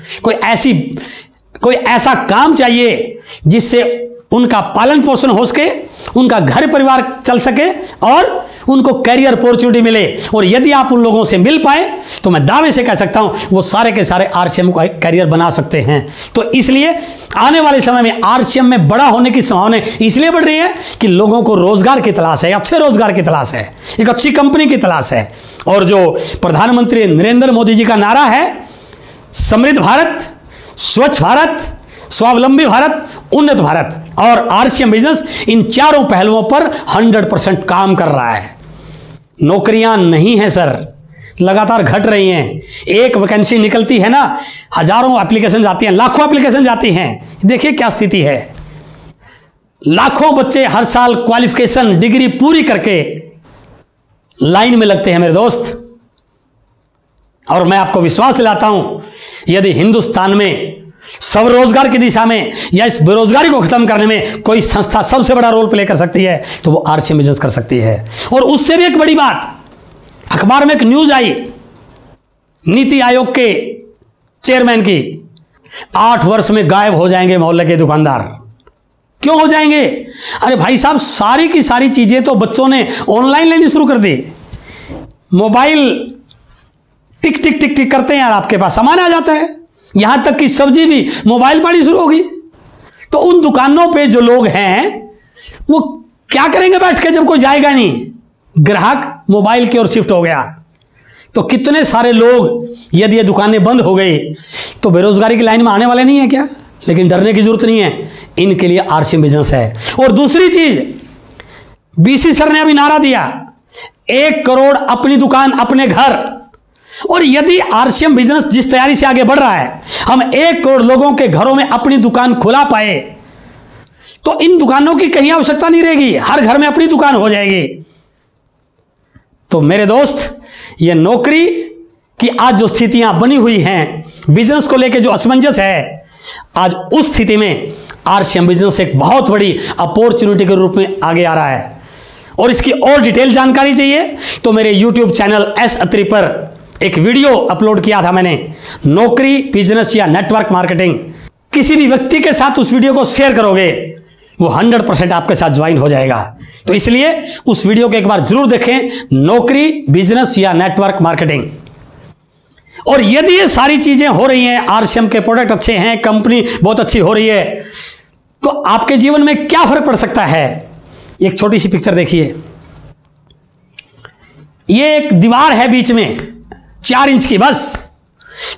कोई ऐसा काम चाहिए जिससे उनका पालन पोषण हो सके, उनका घर परिवार चल सके और उनको कैरियर अपॉर्चुनिटी मिले। और यदि आप उन लोगों से मिल पाए तो मैं दावे से कह सकता हूं वो सारे के सारे आरसीएम का कैरियर बना सकते हैं। तो इसलिए आने वाले समय में आरसीएम में बड़ा होने की संभावना इसलिए बढ़ रही है कि लोगों को रोजगार की तलाश है, अच्छे रोजगार की तलाश है, एक अच्छी कंपनी की तलाश है। और जो प्रधानमंत्री नरेंद्र मोदी जी का नारा है, समृद्ध भारत, स्वच्छ भारत, स्वावलंबी भारत, उन्नत भारत, और आरसीएम बिजनेस इन चारों पहलुओं पर 100% काम कर रहा है। नौकरियां नहीं है सर, लगातार घट रही हैं। एक वैकेंसी निकलती है ना, हजारों एप्लीकेशन जाती हैं, लाखों एप्लीकेशन जाती हैं। देखिए क्या स्थिति है, लाखों बच्चे हर साल क्वालिफिकेशन डिग्री पूरी करके लाइन में लगते हैं मेरे दोस्त। और मैं आपको विश्वास दिलाता हूं, यदि हिंदुस्तान में स्वरोजगार की दिशा में या इस बेरोजगारी को खत्म करने में कोई संस्था सबसे बड़ा रोल प्ले कर सकती है तो वो आरसीएम बिजनेस कर सकती है। और उससे भी एक बड़ी बात, अखबार में एक न्यूज आई नीति आयोग के चेयरमैन की, 8 वर्ष में गायब हो जाएंगे मोहल्ले के दुकानदार। क्यों हो जाएंगे? अरे भाई साहब, सारी की सारी चीजें तो बच्चों ने ऑनलाइन लेनी शुरू कर दी। मोबाइल टिक टिक टिक टिक करते हैं यार, आपके पास सामान आ जाता है। यहां तक कि सब्जी भी मोबाइल पानी शुरू होगी। तो उन दुकानों पे जो लोग हैं वो क्या करेंगे बैठ के, जब कोई जाएगा नहीं? ग्राहक मोबाइल की ओर शिफ्ट हो गया। तो कितने सारे लोग, यदि ये दुकानें बंद हो गई तो बेरोजगारी की लाइन में आने वाले नहीं है क्या? लेकिन डरने की जरूरत नहीं है, इनके लिए आरसीएम बिजनेस है। और दूसरी चीज, बीसी सर ने अभी नारा दिया, 1 करोड़ अपनी दुकान अपने घर। और यदि आरसीएम बिजनेस जिस तैयारी से आगे बढ़ रहा है, हम 1 करोड़ लोगों के घरों में अपनी दुकान खुला पाए तो इन दुकानों की कहीं आवश्यकता नहीं रहेगी, हर घर में अपनी दुकान हो जाएगी। तो मेरे दोस्त, ये नौकरी की आज जो स्थितियां बनी हुई हैं, बिजनेस को लेकर जो असमंजस है, आज उस स्थिति में आरसीएम बिजनेस एक बहुत बड़ी अपॉर्चुनिटी के रूप में आगे आ रहा है। और इसकी और डिटेल जानकारी चाहिए तो मेरे YouTube चैनल एस अत्री पर एक वीडियो अपलोड किया था मैंने, नौकरी, बिजनेस या नेटवर्क मार्केटिंग। किसी भी व्यक्ति के साथ उस वीडियो को शेयर करोगे, वो 100% आपके साथ ज्वाइन हो जाएगा। तो इसलिए उस वीडियो को एक बार जरूर देखें, नौकरी, बिजनेस या नेटवर्क मार्केटिंग। और यदि ये सारी चीजें हो रही हैं, आरसीएम के प्रोडक्ट अच्छे हैं, कंपनी बहुत अच्छी हो रही है, तो आपके जीवन में क्या फर्क पड़ सकता है? एक छोटी सी पिक्चर देखिए। ये एक दीवार है बीच में 4 इंच की, बस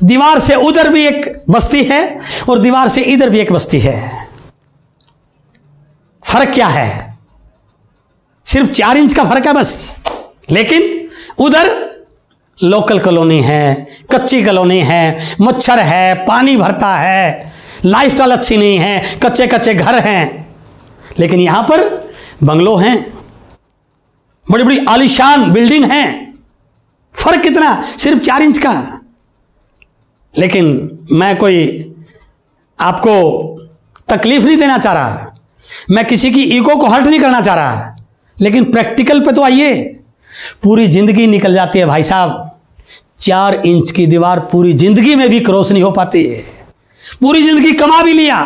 दीवार से उधर भी एक बस्ती है और दीवार से इधर भी एक बस्ती है। फर्क क्या है? सिर्फ 4 इंच का फर्क है बस। लेकिन उधर लोकल कॉलोनी है, कच्ची कॉलोनी है, मच्छर है, पानी भरता है, लाइफस्टाइल अच्छी नहीं है, कच्चे कच्चे घर हैं। लेकिन यहां पर बंगलो हैं, बड़ी बड़ी आलीशान बिल्डिंग हैं। फर्क कितना? सिर्फ 4 इंच का। लेकिन मैं कोई आपको तकलीफ नहीं देना चाह रहा, मैं किसी की ईगो को हर्ट नहीं करना चाह रहा, लेकिन प्रैक्टिकल पे तो आइए। पूरी जिंदगी निकल जाती है भाई साहब, 4 इंच की दीवार पूरी जिंदगी में भी क्रॉस नहीं हो पाती है। पूरी जिंदगी कमा भी लिया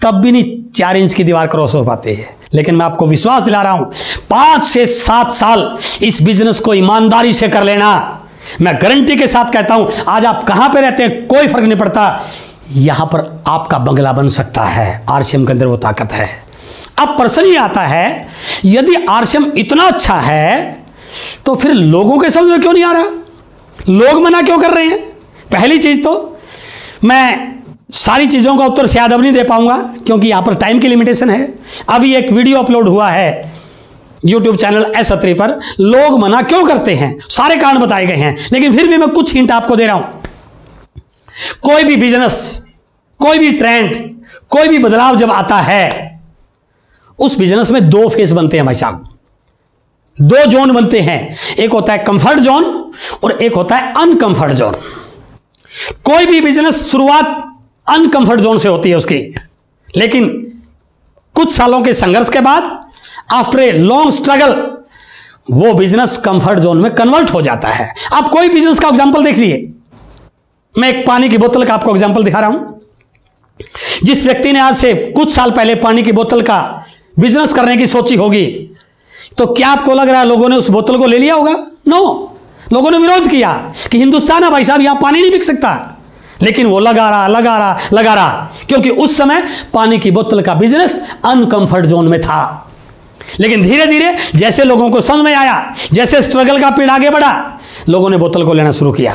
तब भी नहीं 4 इंच की दीवार क्रॉस हो पाती है। लेकिन मैं आपको विश्वास दिला रहा हूं, 5 से 7 साल इस बिजनेस को ईमानदारी से कर लेना, मैं गारंटी के साथ कहता हूं, आज आप कहां पे रहते हैं कोई फर्क नहीं पड़ता, यहां पर आपका बंगला बन सकता है। आरसीएम के अंदर वो ताकत है। अब प्रश्न ये आता है, यदि आरसीएम इतना अच्छा है तो फिर लोगों के समझ में क्यों नहीं आ रहा? लोग मना क्यों कर रहे हैं? पहली चीज तो मैं सारी चीजों का उत्तर शायद अब नहीं दे पाऊंगा क्योंकि यहां पर टाइम की लिमिटेशन है। अभी एक वीडियो अपलोड हुआ है YouTube चैनल एस अत्री पर, लोग मना क्यों करते हैं, सारे कारण बताए गए हैं। लेकिन फिर भी मैं कुछ हिंट आपको दे रहा हूं। कोई भी बिजनेस, कोई भी ट्रेंड, कोई भी बदलाव जब आता है, उस बिजनेस में 2 फेस बनते हैं भाई साहब, 2 जोन बनते हैं। एक होता है कंफर्ट जोन और एक होता है अनकंफर्ट जोन। कोई भी बिजनेस शुरुआत अनकंफर्ट जोन से होती है उसकी, लेकिन कुछ सालों के संघर्ष के बाद, आफ्टर ए लॉन्ग स्ट्रगल, वो बिजनेस कंफर्ट जोन में कन्वर्ट हो जाता है। आप कोई बिजनेस का एग्जांपल देख लीजिए। मैं एक पानी की बोतल का आपको एग्जांपल दिखा रहा हूं। जिस व्यक्ति ने आज से कुछ साल पहले पानी की बोतल का बिजनेस करने की सोची होगी, तो क्या आपको लग रहा है लोगों ने उस बोतल को ले लिया होगा? नो, लोगों ने विरोध किया कि हिंदुस्तान है भाई साहब, यहां पानी नहीं बिक सकता। लेकिन वो लगा रहा, क्योंकि उस समय पानी की बोतल का बिजनेस अनकंफर्ट जोन में था। लेकिन धीरे धीरे जैसे लोगों को समझ में आया, जैसे स्ट्रगल का पीरियड आगे बढ़ा, लोगों ने बोतल को लेना शुरू किया।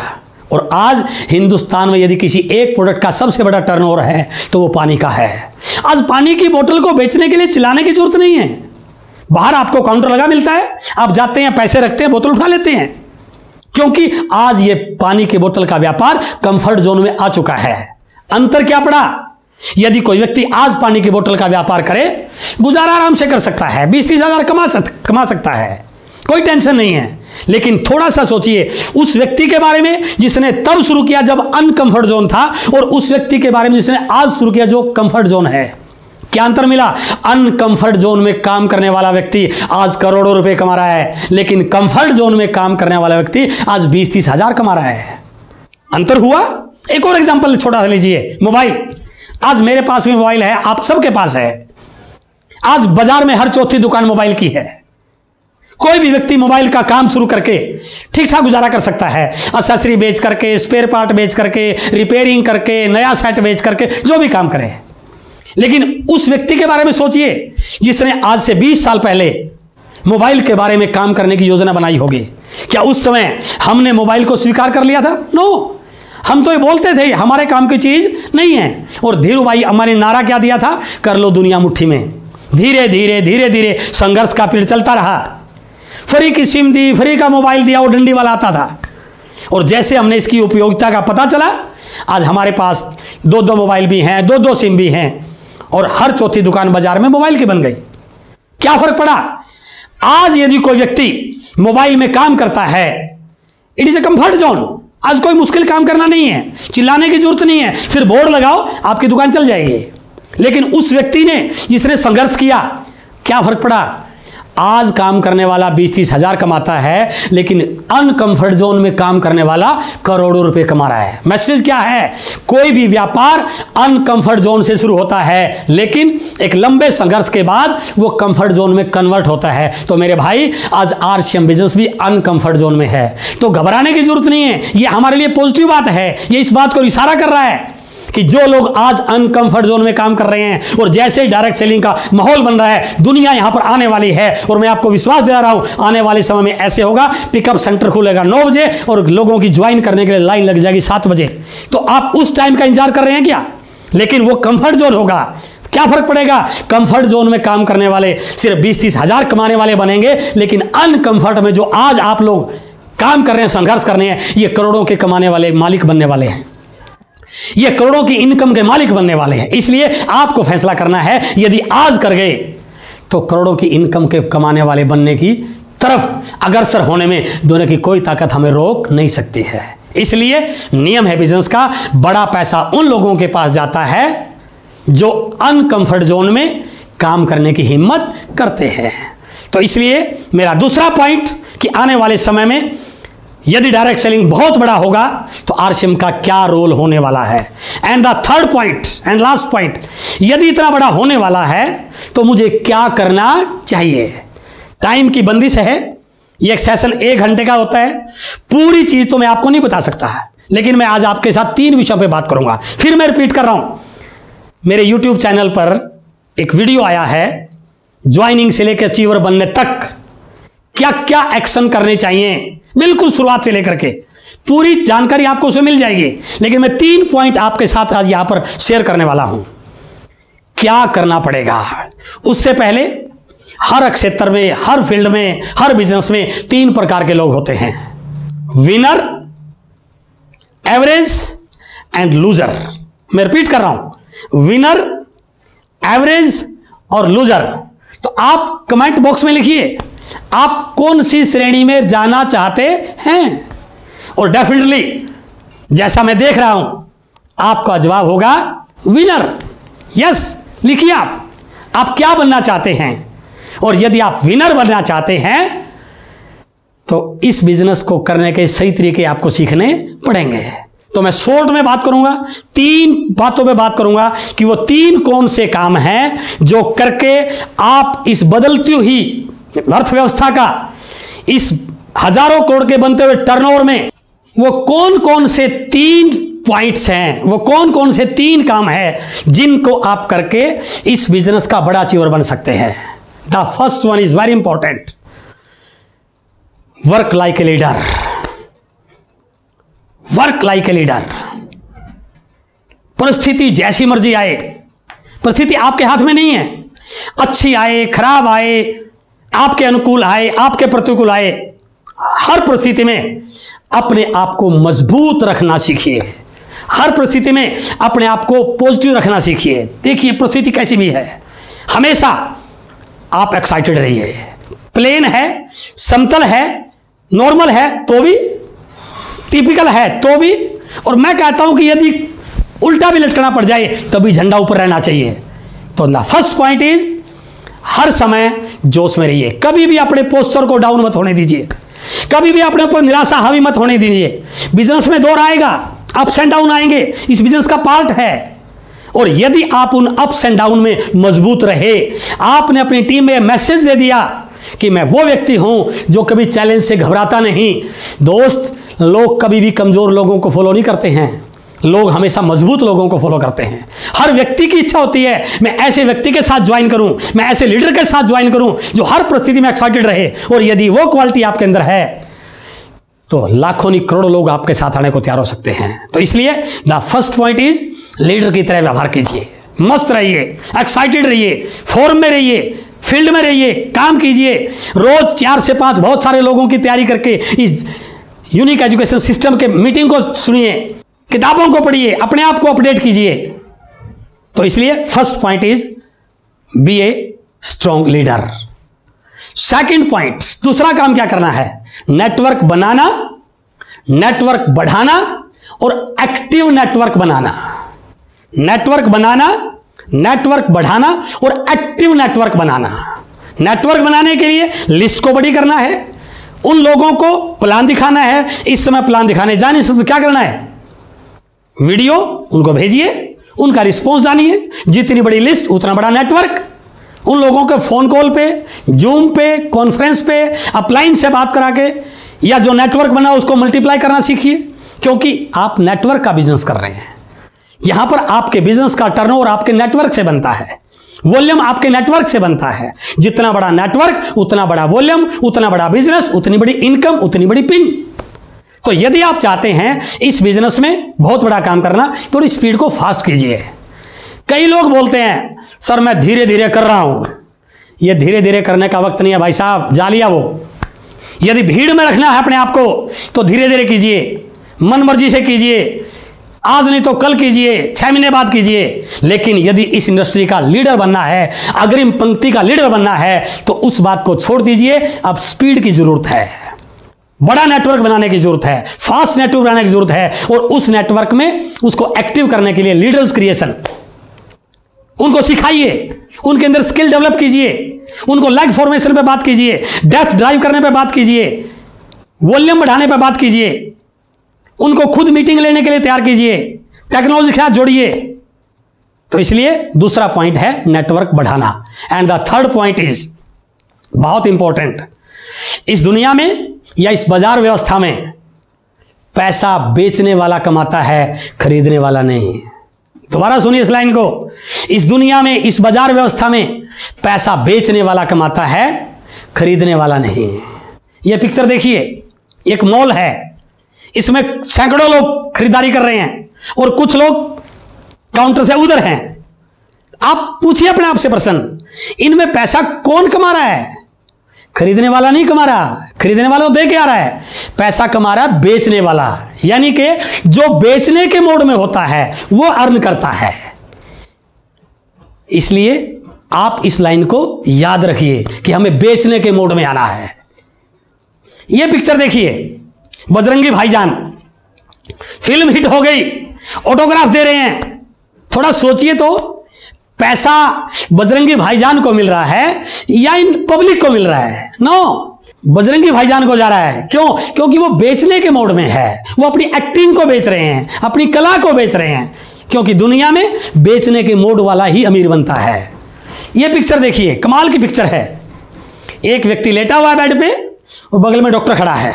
और आज हिंदुस्तान में यदि किसी एक प्रोडक्ट का सबसे बड़ा टर्नओवर है तो वो पानी का है। आज पानी की बोतल को बेचने के लिए चिल्लाने की जरूरत नहीं है। बाहर आपको काउंटर लगा मिलता है, आप जाते हैं, पैसे रखते हैं, बोतल उठा लेते हैं, क्योंकि आज ये पानी की बोतल का व्यापार कंफर्ट जोन में आ चुका है। अंतर क्या पड़ा? यदि कोई व्यक्ति आज पानी की बोतल का व्यापार करे, गुजारा आराम से कर सकता है, 20-30 हजार कमा सकता है, कोई टेंशन नहीं है। लेकिन थोड़ा सा सोचिए उस व्यक्ति के बारे में जिसने तब शुरू किया जब अनकंफर्ट जोन था, और उस व्यक्ति के बारे में जिसने आज शुरू किया जो कंफर्ट जोन है। क्या अंतर मिला? अनकंफर्ट जोन में काम करने वाला व्यक्ति आज करोड़ों रुपए कमा रहा है, लेकिन कंफर्ट जोन में काम करने वाला व्यक्ति आज 20-30 हजार कमा रहा है। अंतर हुआ। एक और एग्जांपल छोटा सा लीजिए, मोबाइल। आज मेरे पास भी मोबाइल है, आप सबके पास है। आज बाजार में हर चौथी दुकान मोबाइल की है। कोई भी व्यक्ति मोबाइल का काम शुरू करके ठीक ठाक गुजारा कर सकता है, एक्सेसरी बेच करके, स्पेयर पार्ट बेच करके, रिपेयरिंग करके, नया सेट बेच करके, जो भी काम करे। लेकिन उस व्यक्ति के बारे में सोचिए जिसने आज से 20 साल पहले मोबाइल के बारे में काम करने की योजना बनाई होगी। क्या उस समय हमने मोबाइल को स्वीकार कर लिया था? नो, हम तो ये बोलते थे हमारे काम की चीज नहीं है। और धीरू भाई अम्बानी ने नारा क्या दिया था? कर लो दुनिया मुट्ठी में। धीरे धीरे धीरे धीरे संघर्ष का पीरियड चलता रहा। फ्री की सिम दी, फ्री का मोबाइल दिया, वो डंडी वाला आता था। और जैसे हमने इसकी उपयोगिता का पता चला, आज हमारे पास 2-2 मोबाइल भी हैं, 2-2 सिम भी हैं, और हर चौथी दुकान बाजार में मोबाइल की बन गई। क्या फर्क पड़ा? आज यदि कोई व्यक्ति मोबाइल में काम करता है, it is a comfort zone. आज कोई मुश्किल काम करना नहीं है, चिल्लाने की जरूरत नहीं है, फिर बोर्ड लगाओ आपकी दुकान चल जाएगी। लेकिन उस व्यक्ति ने जिसने संघर्ष किया, क्या फर्क पड़ा? आज काम करने वाला 20-30 हजार कमाता है, लेकिन अनकंफर्ट जोन में काम करने वाला करोड़ों रुपए कमा रहा है। मैसेज क्या है? कोई भी व्यापार अनकंफर्ट जोन से शुरू होता है, लेकिन एक लंबे संघर्ष के बाद वो कंफर्ट जोन में कन्वर्ट होता है। तो मेरे भाई, आज आरसीएम बिजनेस भी अनकंफर्ट जोन में है, तो घबराने की जरूरत नहीं है। ये हमारे लिए पॉजिटिव बात है। ये इस बात को इशारा कर रहा है कि जो लोग आज अनकंफर्ट जोन में काम कर रहे हैं, और जैसे डायरेक्ट सेलिंग का माहौल बन रहा है, दुनिया यहां पर आने वाली है। और मैं आपको विश्वास दिला रहा हूं, आने वाले समय में ऐसे होगा, पिकअप सेंटर खुलेगा 9 बजे और लोगों की ज्वाइन करने के लिए लाइन लग जाएगी 7 बजे। तो आप उस टाइम का इंतजार कर रहे हैं क्या? लेकिन वो कंफर्ट जोन होगा। क्या फर्क पड़ेगा? कंफर्ट जोन में काम करने वाले सिर्फ 20-30 हजार कमाने वाले बनेंगे, लेकिन अनकंफर्ट में जो आज आप लोग काम कर रहे हैं, संघर्ष कर रहे हैं, ये करोड़ों के कमाने वाले मालिक बनने वाले हैं। ये करोड़ों की इनकम के मालिक बनने वाले हैं। इसलिए आपको फैसला करना है, यदि आज कर गए तो करोड़ों की इनकम के कमाने वाले बनने की तरफ अग्रसर होने में दोनों की कोई ताकत हमें रोक नहीं सकती है। इसलिए नियम है बिजनेस का, बड़ा पैसा उन लोगों के पास जाता है जो अनकंफर्ट जोन में काम करने की हिम्मत करते हैं। तो इसलिए मेरा दूसरा पॉइंट कि आने वाले समय में यदि डायरेक्ट सेलिंग बहुत बड़ा होगा तो आरसीएम का क्या रोल होने वाला है। And the third point and last point, यदि इतना बड़ा होने वाला है तो मुझे क्या करना चाहिए। टाइम की बंदिश है, ये एक सेशन 1 घंटे का होता है, पूरी चीज तो मैं आपको नहीं बता सकता है, लेकिन मैं आज आपके साथ 3 विषयों पे बात करूंगा। फिर मैं रिपीट कर रहा हूं, मेरे यूट्यूब चैनल पर एक वीडियो आया है, ज्वाइनिंग से लेकर अचीवर बनने तक क्या क्या एक्शन करने चाहिए, बिल्कुल शुरुआत से लेकर के पूरी जानकारी आपको उसमें मिल जाएगी। लेकिन मैं 3 पॉइंट आपके साथ आज यहां पर शेयर करने वाला हूं। क्या करना पड़ेगा? उससे पहले हर क्षेत्र में, हर फील्ड में, हर बिजनेस में 3 प्रकार के लोग होते हैं, विनर, एवरेज एंड लूजर। मैं रिपीट कर रहा हूं, विनर, एवरेज और लूजर। तो आप कमेंट बॉक्स में लिखिए आप कौन सी श्रेणी में जाना चाहते हैं, और डेफिनेटली जैसा मैं देख रहा हूं आपका जवाब होगा विनर। यस, लिखिए आप क्या बनना चाहते हैं। और यदि आप विनर बनना चाहते हैं तो इस बिजनेस को करने के सही तरीके आपको सीखने पड़ेंगे। तो मैं शॉर्ट में बात करूंगा, 3 बातों पे बात करूंगा कि वो 3 कौन से काम हैं जो करके आप इस बदलती हुई अर्थव्यवस्था का, इस हजारों करोड़ के बनते हुए टर्नओवर में वो कौन कौन से 3 पॉइंट्स हैं, वो कौन कौन से 3 काम हैं जिनको आप करके इस बिजनेस का बड़ा अचीवर बन सकते हैं। The first one is very important, work like a leader. Work like a leader. परिस्थिति जैसी मर्जी आए, परिस्थिति आपके हाथ में नहीं है, अच्छी आए, खराब आए, आपके अनुकूल आए, आपके प्रतिकूल आए, हर परिस्थिति में अपने आप को मजबूत रखना सीखिए। हर परिस्थिति में अपने आप को पॉजिटिव रखना सीखिए। देखिए परिस्थिति कैसी भी है, हमेशा आप एक्साइटेड रहिए। प्लेन है, समतल है, नॉर्मल है तो भी, टिपिकल है तो भी, और मैं कहता हूं कि यदि उल्टा भी लटकना पड़ जाए तभी झंडा ऊपर रहना चाहिए। तो द फर्स्ट पॉइंट इज हर समय जोश में रहिए। कभी भी अपने पोस्चर को डाउन मत होने दीजिए, कभी भी अपने ऊपर निराशा हावी मत होने दीजिए। बिजनेस में दौर आएगा, अप्स एंड डाउन आएंगे, इस बिजनेस का पार्ट है। और यदि आप उन अप्स एंड डाउन में मजबूत रहे, आपने अपनी टीम में मैसेज दे दिया कि मैं वो व्यक्ति हूं जो कभी चैलेंज से घबराता नहीं। दोस्त, लोग कभी भी कमजोर लोगों को फॉलो नहीं करते हैं, लोग हमेशा मजबूत लोगों को फॉलो करते हैं। हर व्यक्ति की इच्छा होती है मैं ऐसे व्यक्ति के साथ ज्वाइन करूं, मैं ऐसे लीडर के साथ ज्वाइन करूं जो हर परिस्थिति में एक्साइटेड रहे। और यदि वो क्वालिटी आपके अंदर है तो लाखों नहीं करोड़ों लोग आपके साथ आने को तैयार हो सकते हैं। तो इसलिए the first point is leader की तरह व्यवहार कीजिए, मस्त रहिए, एक्साइटेड रहिए, फॉर्म में रहिए, फील्ड में रहिए, काम कीजिए। रोज 4 से 5 बहुत सारे लोगों की तैयारी करके इस यूनिक एजुकेशन सिस्टम के मीटिंग को सुनिए, किताबों को पढ़िए, अपने आप को अपडेट कीजिए। तो इसलिए first point is be a strong leader. Second point, दूसरा काम क्या करना है? नेटवर्क बनाना, नेटवर्क बढ़ाना और एक्टिव नेटवर्क बनाना। नेटवर्क बनाना, नेटवर्क बढ़ाना और एक्टिव नेटवर्क बनाना। नेटवर्क बनाने के लिए लिस्ट को बड़ी करना है, उन लोगों को प्लान दिखाना है। इस समय प्लान दिखाने जाने से तो क्या करना है? वीडियो उनको भेजिए, उनका रिस्पॉन्स जानिए। जितनी बड़ी लिस्ट उतना बड़ा नेटवर्क। उन लोगों के फोन कॉल पे, जूम पे, कॉन्फ्रेंस पे, अपलाइन से बात करा के या जो नेटवर्क बना उसको मल्टीप्लाई करना सीखिए, क्योंकि आप नेटवर्क का बिजनेस कर रहे हैं। यहां पर आपके बिजनेस का टर्नओवर आपके नेटवर्क से बनता है, वॉल्यूम आपके नेटवर्क से बनता है। जितना बड़ा नेटवर्क उतना बड़ा वॉल्यूम, उतना बड़ा बिजनेस, उतनी बड़ी इनकम, उतनी बड़ी पिन। तो यदि आप चाहते हैं इस बिजनेस में बहुत बड़ा काम करना, थोड़ी स्पीड को फास्ट कीजिए। कई लोग बोलते हैं सर मैं धीरे धीरे कर रहा हूं। यह धीरे धीरे करने का वक्त नहीं है भाई साहब, जा लिया वो। यदि भीड़ में रखना है अपने आप को तो धीरे धीरे कीजिए, मन मर्जी से कीजिए, आज नहीं तो कल कीजिए, 6 महीने बाद कीजिए। लेकिन यदि इस इंडस्ट्री का लीडर बनना है, अग्रिम पंक्ति का लीडर बनना है, तो उस बात को छोड़ दीजिए। अब स्पीड की जरूरत है, बड़ा नेटवर्क बनाने की जरूरत है, फास्ट नेटवर्क बनाने की जरूरत है। और उस नेटवर्क में उसको एक्टिव करने के लिए लीडर्स क्रिएशन, उनको सिखाइए, उनके अंदर स्किल डेवलप कीजिए, उनको लेग फॉर्मेशन पे बात कीजिए, डेप्थ ड्राइव करने पे बात कीजिए, वॉल्यूम बढ़ाने पे बात कीजिए, उनको खुद मीटिंग लेने के लिए तैयार कीजिए, टेक्नोलॉजी के साथ जोड़िए। तो इसलिए दूसरा पॉइंट है नेटवर्क बढ़ाना। And the third point is बहुत इंपॉर्टेंट। इस दुनिया में या इस बाजार व्यवस्था में पैसा बेचने वाला कमाता है, खरीदने वाला नहीं। दोबारा सुनिए इस लाइन को। इस दुनिया में, इस बाजार व्यवस्था में पैसा बेचने वाला कमाता है, खरीदने वाला नहीं। यह पिक्चर देखिए, एक मॉल है, इसमें सैकड़ों लोग खरीदारी कर रहे हैं और कुछ लोग काउंटर से उधर हैं। आप पूछिए अपने आप से प्रश्न, इनमें पैसा कौन कमा रहा है? खरीदने वाला नहीं कमा रहा, खरीदने वाला तो दे के आ रहा है। पैसा कमा रहा है बेचने वाला, यानी कि जो बेचने के मोड में होता है वो अर्न करता है। इसलिए आप इस लाइन को याद रखिए कि हमें बेचने के मोड में आना है। यह पिक्चर देखिए, बजरंगी भाईजान फिल्म हिट हो गई, ऑटोग्राफ दे रहे हैं। थोड़ा सोचिए तो, पैसा बजरंगी भाईजान को मिल रहा है या इन पब्लिक को मिल रहा है? नो, बजरंगी भाईजान को जा रहा है। क्यों? क्योंकि वो बेचने के मोड में है, वो अपनी एक्टिंग को बेच रहे हैं, अपनी कला को बेच रहे हैं। क्योंकि दुनिया में बेचने के मोड वाला ही अमीर बनता है। यह पिक्चर देखिए, कमाल की पिक्चर है। एक व्यक्ति लेटा हुआ है बेड पे और बगल में डॉक्टर खड़ा है।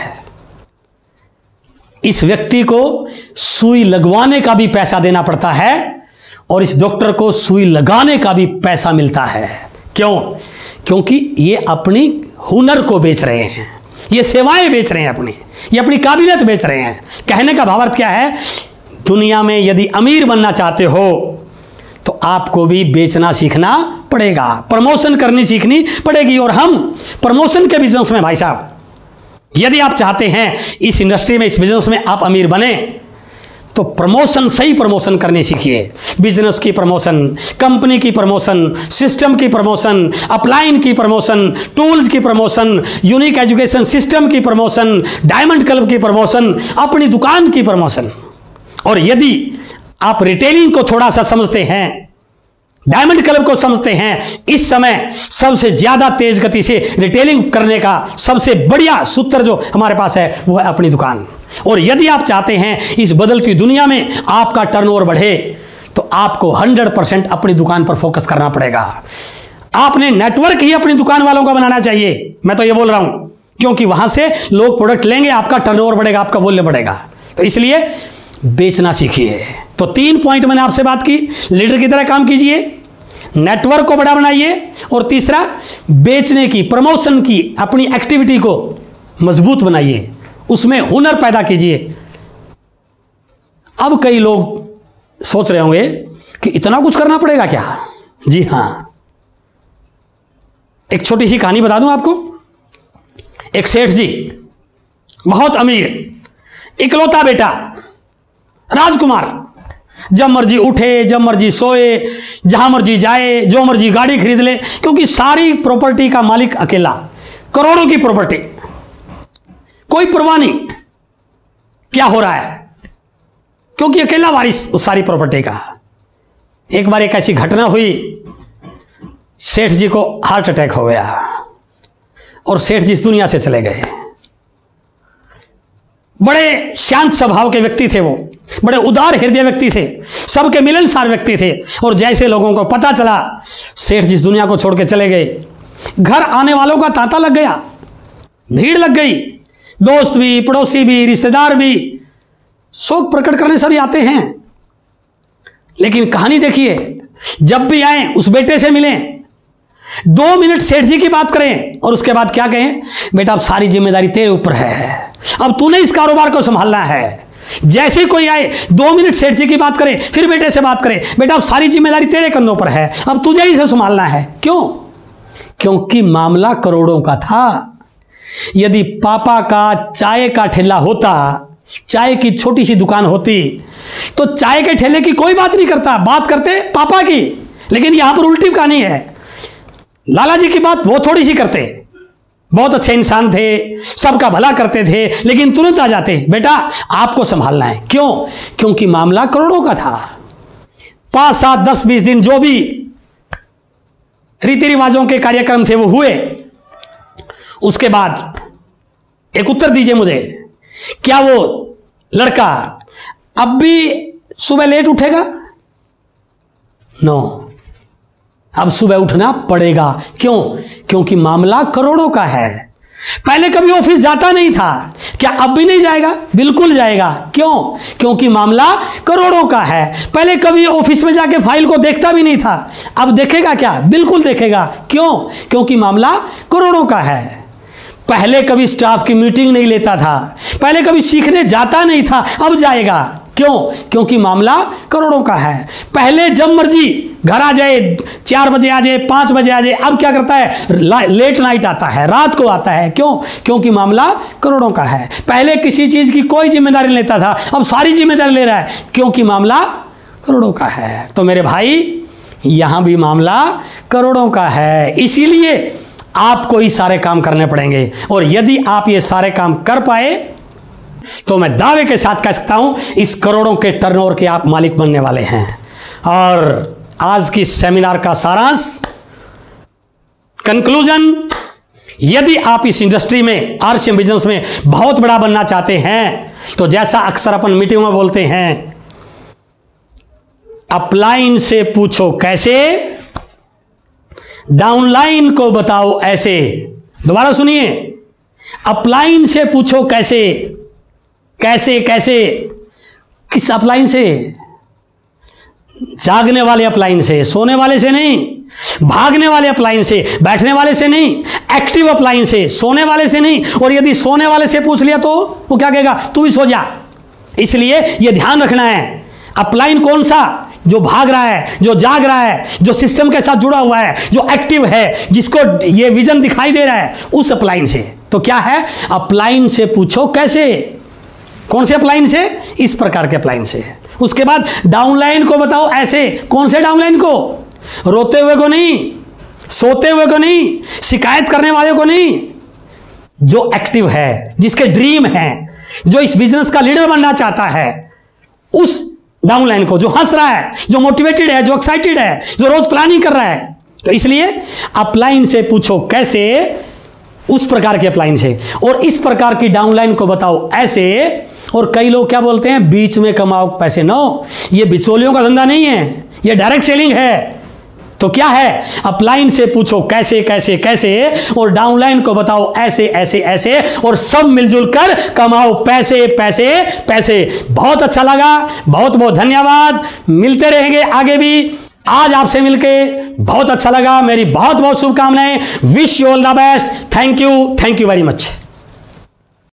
इस व्यक्ति को सुई लगवाने का भी पैसा देना पड़ता है और इस डॉक्टर को सुई लगाने का भी पैसा मिलता है। क्यों? क्योंकि ये अपनी हुनर को बेच रहे हैं, ये सेवाएं बेच रहे हैं, ये अपनी काबिलियत बेच रहे हैं। कहने का भावार्थ क्या है? दुनिया में यदि अमीर बनना चाहते हो तो आपको भी बेचना सीखना पड़ेगा, प्रमोशन करनी सीखनी पड़ेगी। और हम प्रमोशन के बिजनेस में भाई साहब, यदि आप चाहते हैं इस इंडस्ट्री में, इस बिजनेस में आप अमीर बने, तो प्रमोशन, सही प्रमोशन करनी सीखिए। बिजनेस की प्रमोशन, कंपनी की प्रमोशन, सिस्टम की प्रमोशन, अपलाइन की प्रमोशन, टूल्स की प्रमोशन, यूनिक एजुकेशन सिस्टम की प्रमोशन, डायमंड क्लब की प्रमोशन, अपनी दुकान की प्रमोशन। और यदि आप रिटेलिंग को थोड़ा सा समझते हैं, डायमंड क्लब को समझते हैं, इस समय सबसे ज्यादा तेज गति से रिटेलिंग करने का सबसे बढ़िया सूत्र जो हमारे पास है वो है अपनी दुकान। और यदि आप चाहते हैं इस बदलती दुनिया में आपका टर्नओवर बढ़े तो आपको 100% अपनी दुकान पर फोकस करना पड़ेगा। आपने नेटवर्क ही अपनी दुकान वालों का बनाना चाहिए, मैं तो ये बोल रहा हूं, क्योंकि वहां से लोग प्रोडक्ट लेंगे, आपका टर्नओवर बढ़ेगा, आपका मूल्य बढ़ेगा। तो इसलिए बेचना सीखिए। तो 3 पॉइंट मैंने आपसे बात की, लीडर की तरह काम कीजिए, नेटवर्क को बड़ा बनाइए, और तीसरा बेचने की, प्रमोशन की अपनी एक्टिविटी को मजबूत बनाइए, उसमें हुनर पैदा कीजिए। अब कई लोग सोच रहे होंगे कि इतना कुछ करना पड़ेगा क्या? जी हां, एक छोटी सी कहानी बता दूं आपको। एक सेठ जी, बहुत अमीर, इकलौता बेटा, राजकुमार, जब मर्जी उठे, जब मर्जी सोए, जहां मर्जी जाए, जो मर्जी गाड़ी खरीद ले, क्योंकि सारी प्रॉपर्टी का मालिक अकेला, करोड़ों की प्रॉपर्टी, कोई परवाह नहीं क्या हो रहा है, क्योंकि अकेला वारिस उस सारी प्रॉपर्टी का। एक बार एक ऐसी घटना हुई, सेठ जी को हार्ट अटैक हो गया और सेठ जी इस दुनिया से चले गए। बड़े शांत स्वभाव के व्यक्ति थे वो, बड़े उदार हृदय व्यक्ति थे, सबके मिलनसार व्यक्ति थे। और जैसे लोगों को पता चला सेठ जी इस दुनिया को छोड़ के चले गए, घर आने वालों का तांता लग गया, भीड़ लग गई, दोस्त भी, पड़ोसी भी, रिश्तेदार भी, शोक प्रकट करने सभी आते हैं। लेकिन कहानी देखिए, जब भी आए उस बेटे से मिलें, 2 मिनट सेठ जी की बात करें और उसके बाद क्या कहें, बेटा अब सारी जिम्मेदारी तेरे ऊपर है, अब तूने इस कारोबार को संभालना है। जैसे कोई आए 2 मिनट सेठ जी की बात करे, फिर बेटे से बात करे, बेटा अब सारी जिम्मेदारी तेरे कंधों पर है, अब तुझे ही इसे संभालना है। क्यों? क्योंकि मामला करोड़ों का था। यदि पापा का चाय का ठेला होता, चाय की छोटी सी दुकान होती, तो चाय के ठेले की कोई बात नहीं करता, बात करते पापा की। लेकिन यहां पर उल्टी कहानी है, लाला जी की बात वो थोड़ी सी करते, बहुत अच्छे इंसान थे, सबका भला करते थे, लेकिन तुरंत आ जाते, बेटा आपको संभालना है। क्यों? क्योंकि मामला करोड़ों का था। 5, 7, 10, 20 दिन जो भी रीति रिवाजों के कार्यक्रम थे वो हुए। उसके बाद एक उत्तर दीजिए मुझे, क्या वो लड़का अब भी सुबह लेट उठेगा? नो, अब सुबह उठना पड़ेगा। क्यों? क्योंकि मामला करोड़ों का है। पहले कभी ऑफिस जाता नहीं था, क्या अब भी नहीं जाएगा? बिल्कुल जाएगा। क्यों? क्योंकि मामला करोड़ों का है। पहले कभी ऑफिस में जाके फाइल को देखता भी नहीं था, अब देखेगा क्या? बिल्कुल देखेगा। क्यों? क्योंकि मामला करोड़ों का है। पहले कभी स्टाफ की मीटिंग नहीं लेता था, पहले कभी सीखने जाता नहीं था, अब जाएगा। क्यों? क्योंकि मामला करोड़ों का है। पहले जब मर्जी घर आ जाए, 4 बजे आ जाए, 5 बजे आ जाए, अब क्या करता है? लेट नाइट आता है, रात को आता है। क्यों? क्योंकि मामला करोड़ों का है। पहले किसी चीज की कोई जिम्मेदारी लेता था, अब सारी जिम्मेदारी ले रहा है, क्योंकि मामला करोड़ों का है। तो मेरे भाई, यहां भी मामला करोड़ों का है, इसीलिए आपको ही सारे काम करने पड़ेंगे। और यदि आप ये सारे काम कर पाए तो मैं दावे के साथ कह सकता हूं इस करोड़ों के टर्नओवर के आप मालिक बनने वाले हैं। और आज की सेमिनार का सारांश, कंक्लूजन, यदि आप इस इंडस्ट्री में, आरसीएम बिजनेस में बहुत बड़ा बनना चाहते हैं तो जैसा अक्सर अपन मीटिंग में बोलते हैं, अपलाइन से पूछो कैसे, डाउनलाइन को बताओ ऐसे। दोबारा सुनिए, अपलाइन से पूछो कैसे, कैसे कैसे, किस अपलाइन से? जागने वाले अपलाइन से, सोने वाले से नहीं, भागने वाले अपलाइन से, बैठने वाले से नहीं, एक्टिव अपलाइन से, सोने वाले से नहीं। और यदि सोने वाले से पूछ लिया तो वो क्या कहेगा? तू भी सो जा। इसलिए यह ध्यान रखना है, अपलाइन कौन सा? जो भाग रहा है, जो जाग रहा है, जो सिस्टम के साथ जुड़ा हुआ है, जो एक्टिव है, जिसको ये विजन दिखाई दे रहा है, उस अपलाइन से। तो क्या है? अपलाइन से पूछो कैसे। कौन से अपलाइन से? इस प्रकार के अपलाइन से। उसके बाद डाउनलाइन को बताओ ऐसे। कौन से डाउनलाइन को? रोते हुए को नहीं, सोते हुए को नहीं, शिकायत करने वाले को नहीं, जो एक्टिव है, जिसके ड्रीम है, जो इस बिजनेस का लीडर बनना चाहता है, उस डाउनलाइन को, जो हंस रहा है, जो मोटिवेटेड है, जो एक्साइटेड है, जो रोज प्लानिंग कर रहा है। तो इसलिए अपलाइन से पूछो कैसे, उस प्रकार के अपलाइन से। और इस प्रकार की डाउनलाइन को बताओ ऐसे और कई लोग क्या बोलते हैं, बीच में कमाओ पैसे। नो, ये बिचौलियों का धंधा नहीं है, ये डायरेक्ट सेलिंग है। तो क्या है, अपलाइन से पूछो कैसे कैसे कैसे, और डाउनलाइन को बताओ ऐसे ऐसे ऐसे, और सब मिलजुल कर कमाओ पैसे पैसे पैसे। बहुत अच्छा लगा, बहुत बहुत धन्यवाद। मिलते रहेंगे आगे भी। आज आपसे मिलके बहुत अच्छा लगा। मेरी बहुत बहुत शुभकामनाएं। Wish you all the best. Thank you very much.